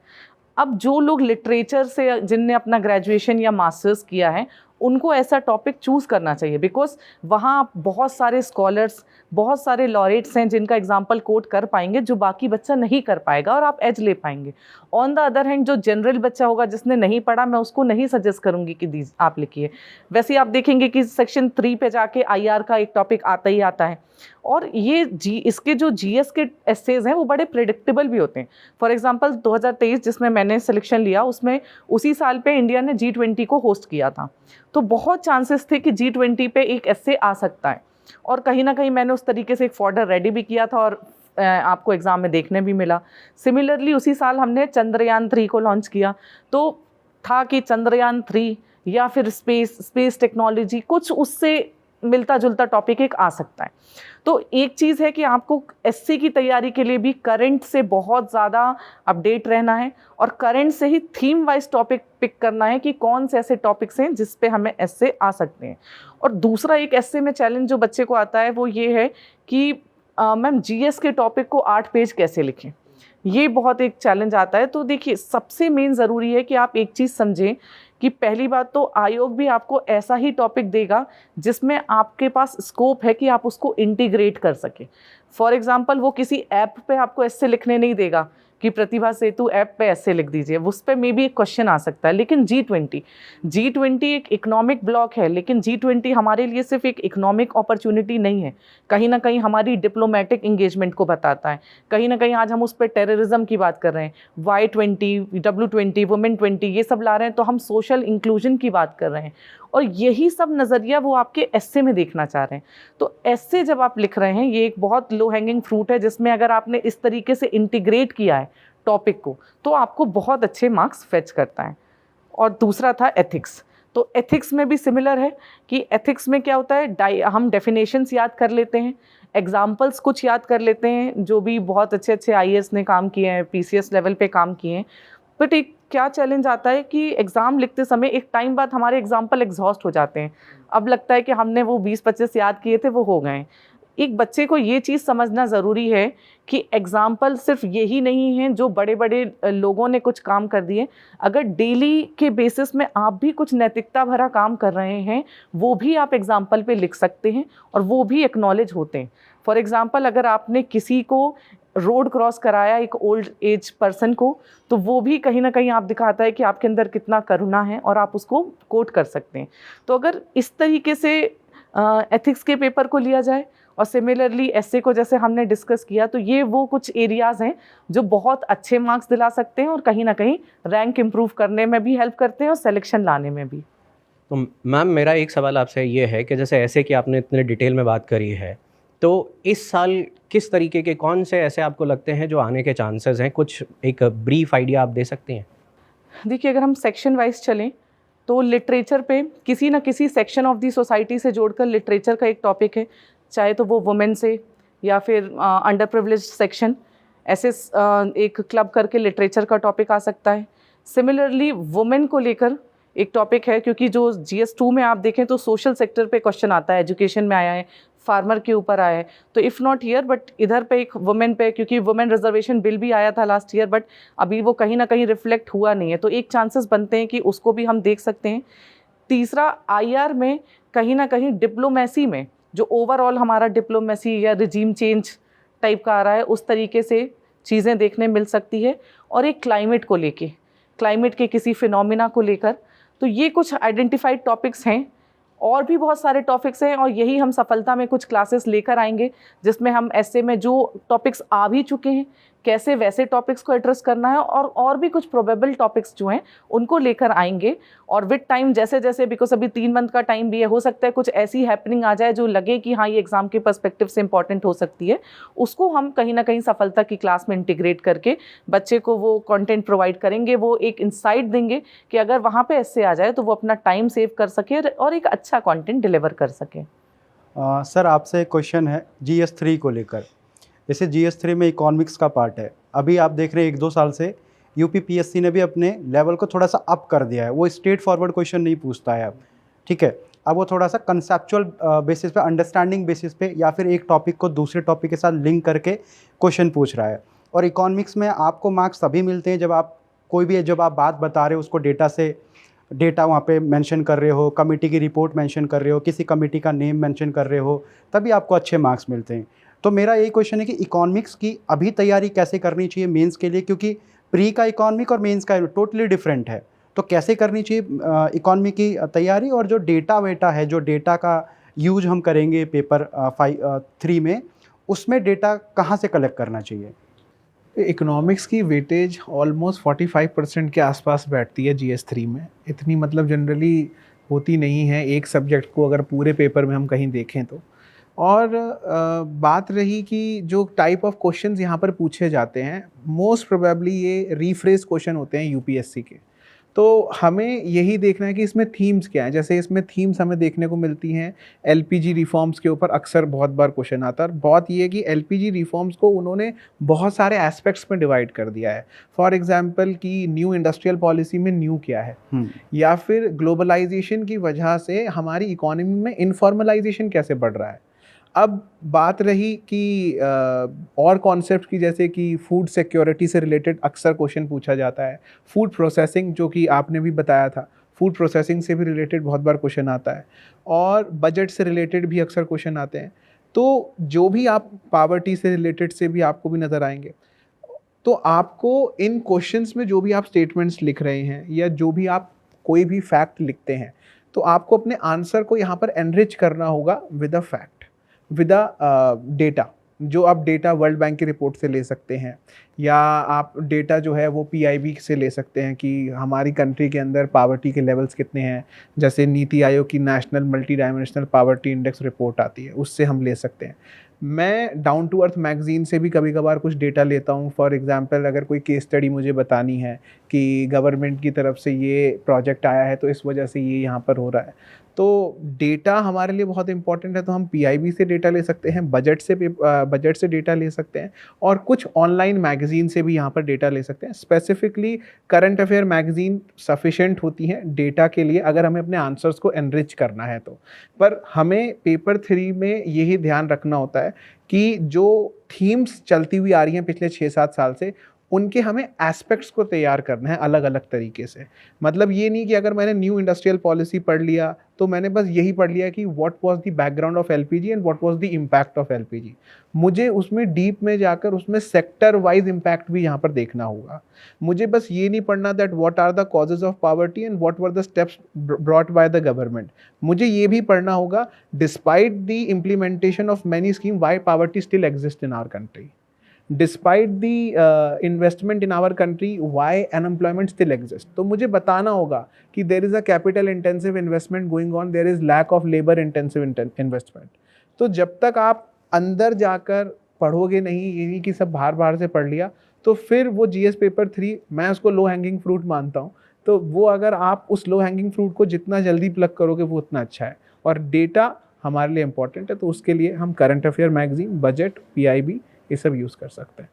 अब जो लोग लिटरेचर से, जिनने अपना ग्रेजुएशन या मास्टर्स किया है, उनको ऐसा टॉपिक चूज़ करना चाहिए, बिकॉज वहाँ बहुत सारे स्कॉलर्स, बहुत सारे लॉरेट्स हैं जिनका एग्जाम्पल कोट कर पाएंगे जो बाकी बच्चा नहीं कर पाएगा और आप एज ले पाएंगे। ऑन द अदर हैंड जो जनरल बच्चा होगा जिसने नहीं पढ़ा, मैं उसको नहीं सजेस्ट करूँगी कि आप लिखिए। वैसे आप देखेंगे कि सेक्शन 3 पे जाके IR का एक टॉपिक आता ही आता है। और ये इसके जो GS के एसेज हैं वो बड़े प्रेडिक्टेबल भी होते हैं। फॉर एग्जांपल 2023 जिसमें मैंने सिलेक्शन लिया, उसमें उसी साल पे इंडिया ने G20 को होस्ट किया था, तो बहुत चांसेस थे कि G20 पे एक एसे आ सकता है। और कहीं ना कहीं मैंने उस तरीके से एक फॉर्डर रेडी भी किया था और आपको एग्ज़ाम में देखने भी मिला। सिमिलरली उसी साल हमने चंद्रयान 3 को लॉन्च किया, तो था कि चंद्रयान 3 या फिर स्पेस टेक्नोलॉजी, कुछ उससे मिलता जुलता टॉपिक एक आ सकता है। तो एक चीज़ है कि आपको एससी की तैयारी के लिए भी करंट से बहुत ज़्यादा अपडेट रहना है और करंट से ही थीम वाइज टॉपिक पिक करना है कि कौन से ऐसे टॉपिक्स हैं जिस पे हमें एस्से आ सकते हैं। और दूसरा एक एस्से में चैलेंज जो बच्चे को आता है वो ये है कि मैम जीएस के टॉपिक को 8 पेज कैसे लिखें, ये बहुत एक चैलेंज आता है। तो देखिए, सबसे मेन ज़रूरी है कि आप एक चीज़ समझें कि पहली बात तो आयोग भी आपको ऐसा ही टॉपिक देगा जिसमें आपके पास स्कोप है कि आप उसको इंटीग्रेट कर सकें। फॉर एग्जांपल वो किसी ऐप पे आपको ऐसे लिखने नहीं देगा कि प्रतिभा सेतु ऐप पे ऐसे लिख दीजिए, उस पर मे बी एक क्वेश्चन आ सकता है। लेकिन G20 एक इकोनॉमिक ब्लॉक है, लेकिन G20 हमारे लिए सिर्फ एक इकोनॉमिक अपॉर्चुनिटी नहीं है, कहीं ना कहीं हमारी डिप्लोमेटिक इंगेजमेंट को बताता है। कहीं ना कहीं आज हम उस पर टेररिज्म की बात कर रहे हैं, Y20, W20, वुमेन 20 ये सब ला रहे हैं, तो हम सोशल इंक्लूजन की बात कर रहे हैं। और यही सब नज़रिया वो आपके एस्से में देखना चाह रहे हैं। तो एस्से जब आप लिख रहे हैं, ये एक बहुत लो हैंगिंग फ्रूट है जिसमें अगर आपने इस तरीके से इंटीग्रेट किया है टॉपिक को तो आपको बहुत अच्छे मार्क्स फेच करता है। और दूसरा था एथिक्स। तो एथिक्स में भी सिमिलर है कि एथिक्स में क्या होता है, हम डेफिनेशंस याद कर लेते हैं, एग्जाम्पल्स कुछ याद कर लेते हैं, जो भी बहुत अच्छे IAS ने काम किए हैं, PCS लेवल पे काम किए हैं। बट एक क्या चैलेंज आता है कि एग्ज़ाम लिखते समय एक टाइम बाद हमारे एग्जाम्पल एग्जॉस्ट हो जाते हैं। अब लगता है कि हमने वो 20-25 याद किए थे, वो हो गए। एक बच्चे को ये चीज़ समझना ज़रूरी है कि एग्ज़ाम्पल सिर्फ यही नहीं है जो बड़े बड़े लोगों ने कुछ काम कर दिए। अगर डेली के बेसिस में आप भी कुछ नैतिकता भरा काम कर रहे हैं, वो भी आप एग्ज़ाम्पल पे लिख सकते हैं और वो भी एक्नॉलेज होते हैं। फॉर एग्ज़ाम्पल, अगर आपने किसी को रोड क्रॉस कराया, एक ओल्ड एज पर्सन को, तो वो भी कहीं ना कहीं आप दिखाता है कि आपके अंदर कितना करुणा है और आप उसको कोट कर सकते हैं। तो अगर इस तरीके से एथिक्स के पेपर को लिया जाए और सिमिलरली एस्से को जैसे हमने डिस्कस किया, तो ये वो कुछ एरियाज़ हैं जो बहुत अच्छे मार्क्स दिला सकते हैं और कहीं ना कहीं रैंक इम्प्रूव करने में भी हेल्प करते हैं और सिलेक्शन लाने में भी। तो मैम, मेरा एक सवाल आपसे ये है कि जैसे एस्से की आपने इतने डिटेल में बात करी है, तो इस साल किस तरीके के कौन से ऐसे आपको लगते हैं जो आने के चांसेस हैं? कुछ एक ब्रीफ आइडिया आप दे सकती हैं? देखिए, अगर हम सेक्शन वाइज चलें तो लिटरेचर पे किसी ना किसी सेक्शन ऑफ दी सोसाइटी से जोड़कर लिटरेचर का एक टॉपिक है, चाहे तो वो वुमेन से या फिर अंडर प्रिविलेज्ड सेक्शन, ऐसे एक क्लब करके लिटरेचर का टॉपिक आ सकता है। सिमिलरली वुमेन को लेकर एक टॉपिक है, क्योंकि जो GS2 में आप देखें तो सोशल सेक्टर पे क्वेश्चन आता है, एजुकेशन में आया है, फार्मर के ऊपर आया है, तो इफ़ नॉट हियर बट इधर पे एक वुमेन पे, क्योंकि वुमेन रिजर्वेशन बिल भी आया था लास्ट ईयर बट अभी वो कहीं ना कहीं रिफ्लेक्ट हुआ नहीं है, तो एक चांसेस बनते हैं कि उसको भी हम देख सकते हैं। तीसरा, IR में कहीं ना कहीं डिप्लोमेसी में जो ओवरऑल हमारा डिप्लोमेसी या रिजीम चेंज टाइप का आ रहा है, उस तरीके से चीज़ें देखने मिल सकती है। और एक क्लाइमेट को लेके, क्लाइमेट के किसी फिनोमिना को लेकर, तो ये कुछ आइडेंटिफाइड टॉपिक्स हैं। और भी बहुत सारे टॉपिक्स हैं और यही हम सफलता में कुछ क्लासेस लेकर आएंगे जिसमें हम ऐसे में जो टॉपिक्स आ भी चुके हैं, कैसे वैसे टॉपिक्स को एड्रेस करना है, और भी कुछ प्रोबेबल टॉपिक्स जो हैं उनको लेकर आएंगे। और विद टाइम जैसे जैसे, बिकॉज अभी 3 मंथ का टाइम भी है, हो सकता है कुछ ऐसी हैपनिंग आ जाए जो लगे कि हाँ ये एग्ज़ाम के पर्सपेक्टिव से इंपॉर्टेंट हो सकती है, उसको हम कहीं ना कहीं सफलता की क्लास में इंटीग्रेट करके बच्चे को वो कंटेंट प्रोवाइड करेंगे, वो एक इंसाइट देंगे कि अगर वहाँ पे ऐसे आ जाए तो वो अपना टाइम सेव कर सके और एक अच्छा कंटेंट डिलीवर कर सके। सर आपसे एक क्वेश्चन है GS3 को लेकर। जैसे GS3 में इकोनॉमिक्स का पार्ट है, अभी आप देख रहे हैं 1-2 साल से UPPSC ने भी अपने लेवल को थोड़ा सा अप कर दिया है, वो स्ट्रेट फॉरवर्ड क्वेश्चन नहीं पूछता है अब, ठीक है। अब वो थोड़ा सा कंसेप्चुअल बेसिस पे, अंडरस्टैंडिंग बेसिस पे, या फिर एक टॉपिक को दूसरे टॉपिक के साथ लिंक करके क्वेश्चन पूछ रहा है। और इकोनॉमिक्स में आपको मार्क्स तभी मिलते हैं जब आप कोई भी जब आप बात बता रहे हो उसको डेटा वहाँ पे मेंशन कर रहे हो, कमेटी की रिपोर्ट मेंशन कर रहे हो, किसी कमेटी का नेम मेंशन कर रहे हो, तभी आपको अच्छे मार्क्स मिलते हैं। तो मेरा यही क्वेश्चन है कि इकोनॉमिक्स की अभी तैयारी कैसे करनी चाहिए मेंस के लिए, क्योंकि प्री का इकोनॉमिक और मेंस का टोटली डिफरेंट है। तो कैसे करनी चाहिए इकोनॉमी की तैयारी, और जो डेटा है, जो डेटा का यूज हम करेंगे पेपर 3 में, उसमें डेटा कहाँ से कलेक्ट करना चाहिए? इकोनॉमिक्स की वेटेज ऑलमोस्ट 45% के आसपास बैठती है GS3 में। इतनी मतलब जनरली होती नहीं है एक सब्जेक्ट को अगर पूरे पेपर में हम कहीं देखें तो। और बात रही कि जो टाइप ऑफ क्वेश्चंस यहाँ पर पूछे जाते हैं, मोस्ट प्रोबेबली ये रीफ्रेज क्वेश्चन होते हैं UPSC के। तो हमें यही देखना है कि इसमें थीम्स क्या हैं। जैसे इसमें थीम्स हमें देखने को मिलती हैं LPG रिफॉर्म्स के ऊपर अक्सर बहुत बार क्वेश्चन आता है। बहुत ये है कि LPG रिफॉर्म्स को उन्होंने बहुत सारे एस्पेक्ट्स में डिवाइड कर दिया है। फॉर एग्जांपल कि न्यू इंडस्ट्रियल पॉलिसी में न्यू क्या है, या फिर ग्लोबलाइजेशन की वजह से हमारी इकोनॉमी में इनफॉर्मलाइजेशन कैसे बढ़ रहा है। अब बात रही कि और कॉन्सेप्ट की, जैसे कि फूड सिक्योरिटी से रिलेटेड अक्सर क्वेश्चन पूछा जाता है। फूड प्रोसेसिंग, जो कि आपने भी बताया था, फूड प्रोसेसिंग से भी रिलेटेड बहुत बार क्वेश्चन आता है। और बजट से रिलेटेड भी अक्सर क्वेश्चन आते हैं। तो जो भी आप पावर्टी से रिलेटेड से भी आपको भी नज़र आएंगे। तो आपको इन क्वेश्चंस में जो भी आप स्टेटमेंट्स लिख रहे हैं या जो भी आप कोई भी फैक्ट लिखते हैं, तो आपको अपने आंसर को यहाँ पर एनरिच करना होगा with a fact, with a data. जो आप डेटा वर्ल्ड बैंक की रिपोर्ट से ले सकते हैं, या आप डेटा जो है वो PIB से ले सकते हैं कि हमारी कंट्री के अंदर पावर्टी के लेवल्स कितने हैं। जैसे नीति आयोग की national multi dimensional poverty index report आती है, उससे हम ले सकते हैं। मैं डाउन टू अर्थ मैगज़ीन से भी कभी कभार कुछ डेटा लेता हूँ। फॉर एग्जांपल अगर कोई केस स्टडी मुझे बतानी है कि गवर्नमेंट की तरफ से ये प्रोजेक्ट आया है तो इस वजह से ये यहाँ पर हो रहा है, तो डेटा हमारे लिए बहुत इंपॉर्टेंट है। तो हम PIB से डेटा ले सकते हैं, बजट से डेटा ले सकते हैं, और कुछ ऑनलाइन मैगज़ीन से भी यहाँ पर डेटा ले सकते हैं। Specifically current affair magazine sufficient होती हैं डेटा के लिए अगर हमें अपने आंसर्स को एनरिच करना है तो। पर हमें पेपर 3 में यही ध्यान रखना होता है कि जो थीम्स चलती हुई आ रही हैं पिछले 6-7 साल से, उनके हमें एस्पेक्ट्स को तैयार करना है अलग अलग तरीके से। मतलब ये नहीं कि अगर मैंने न्यू इंडस्ट्रियल पॉलिसी पढ़ लिया तो मैंने बस यही पढ़ लिया कि what was the background of LPG and what was the impact of LPG। मुझे उसमें डीप में जाकर उसमें सेक्टर वाइज इम्पैक्ट भी यहाँ पर देखना होगा। मुझे बस ये नहीं पढ़ना that what are the causes of poverty and what were the steps brought by the government. मुझे ये भी पढ़ना होगा despite the implementation of many scheme why poverty still exist in our country, despite the investment in our country why unemployment still exists। तो मुझे बताना होगा कि there is a capital intensive investment going on, there is lack of labor intensive investment। तो जब तक आप अंदर जाकर पढ़ोगे नहीं, ये नहीं कि सब बाहर से पढ़ लिया, तो फिर वो GS पेपर 3 मैं उसको लो हैंगिंग फ्रूट मानता हूँ। तो वो अगर आप उस लो हैंगिंग फ्रूट को जितना जल्दी प्लग करोगे वो उतना अच्छा है। और डेटा हमारे लिए इंपॉर्टेंट है, तो उसके लिए हम current affair magazine, budget, PIB ये सब यूज़ कर सकते हैं।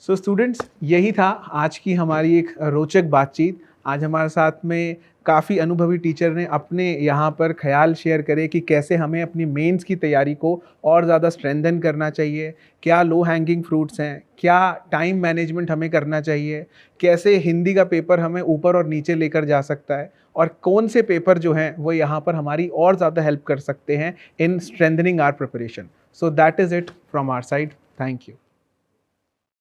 सो स्टूडेंट्स, यही था आज की हमारी एक रोचक बातचीत। आज हमारे साथ में काफ़ी अनुभवी टीचर ने अपने यहाँ पर ख्याल शेयर करे कि कैसे हमें अपनी मेंस की तैयारी को और ज़्यादा स्ट्रेंथन करना चाहिए, क्या लो हैंगिंग फ्रूट्स हैं, क्या टाइम मैनेजमेंट हमें करना चाहिए, कैसे हिंदी का पेपर हमें ऊपर और नीचे लेकर जा सकता है, और कौन से पेपर जो हैं वो यहाँ पर हमारी और ज़्यादा हेल्प कर सकते हैं in strengthening our preparation. So that is it from our side. Thank you.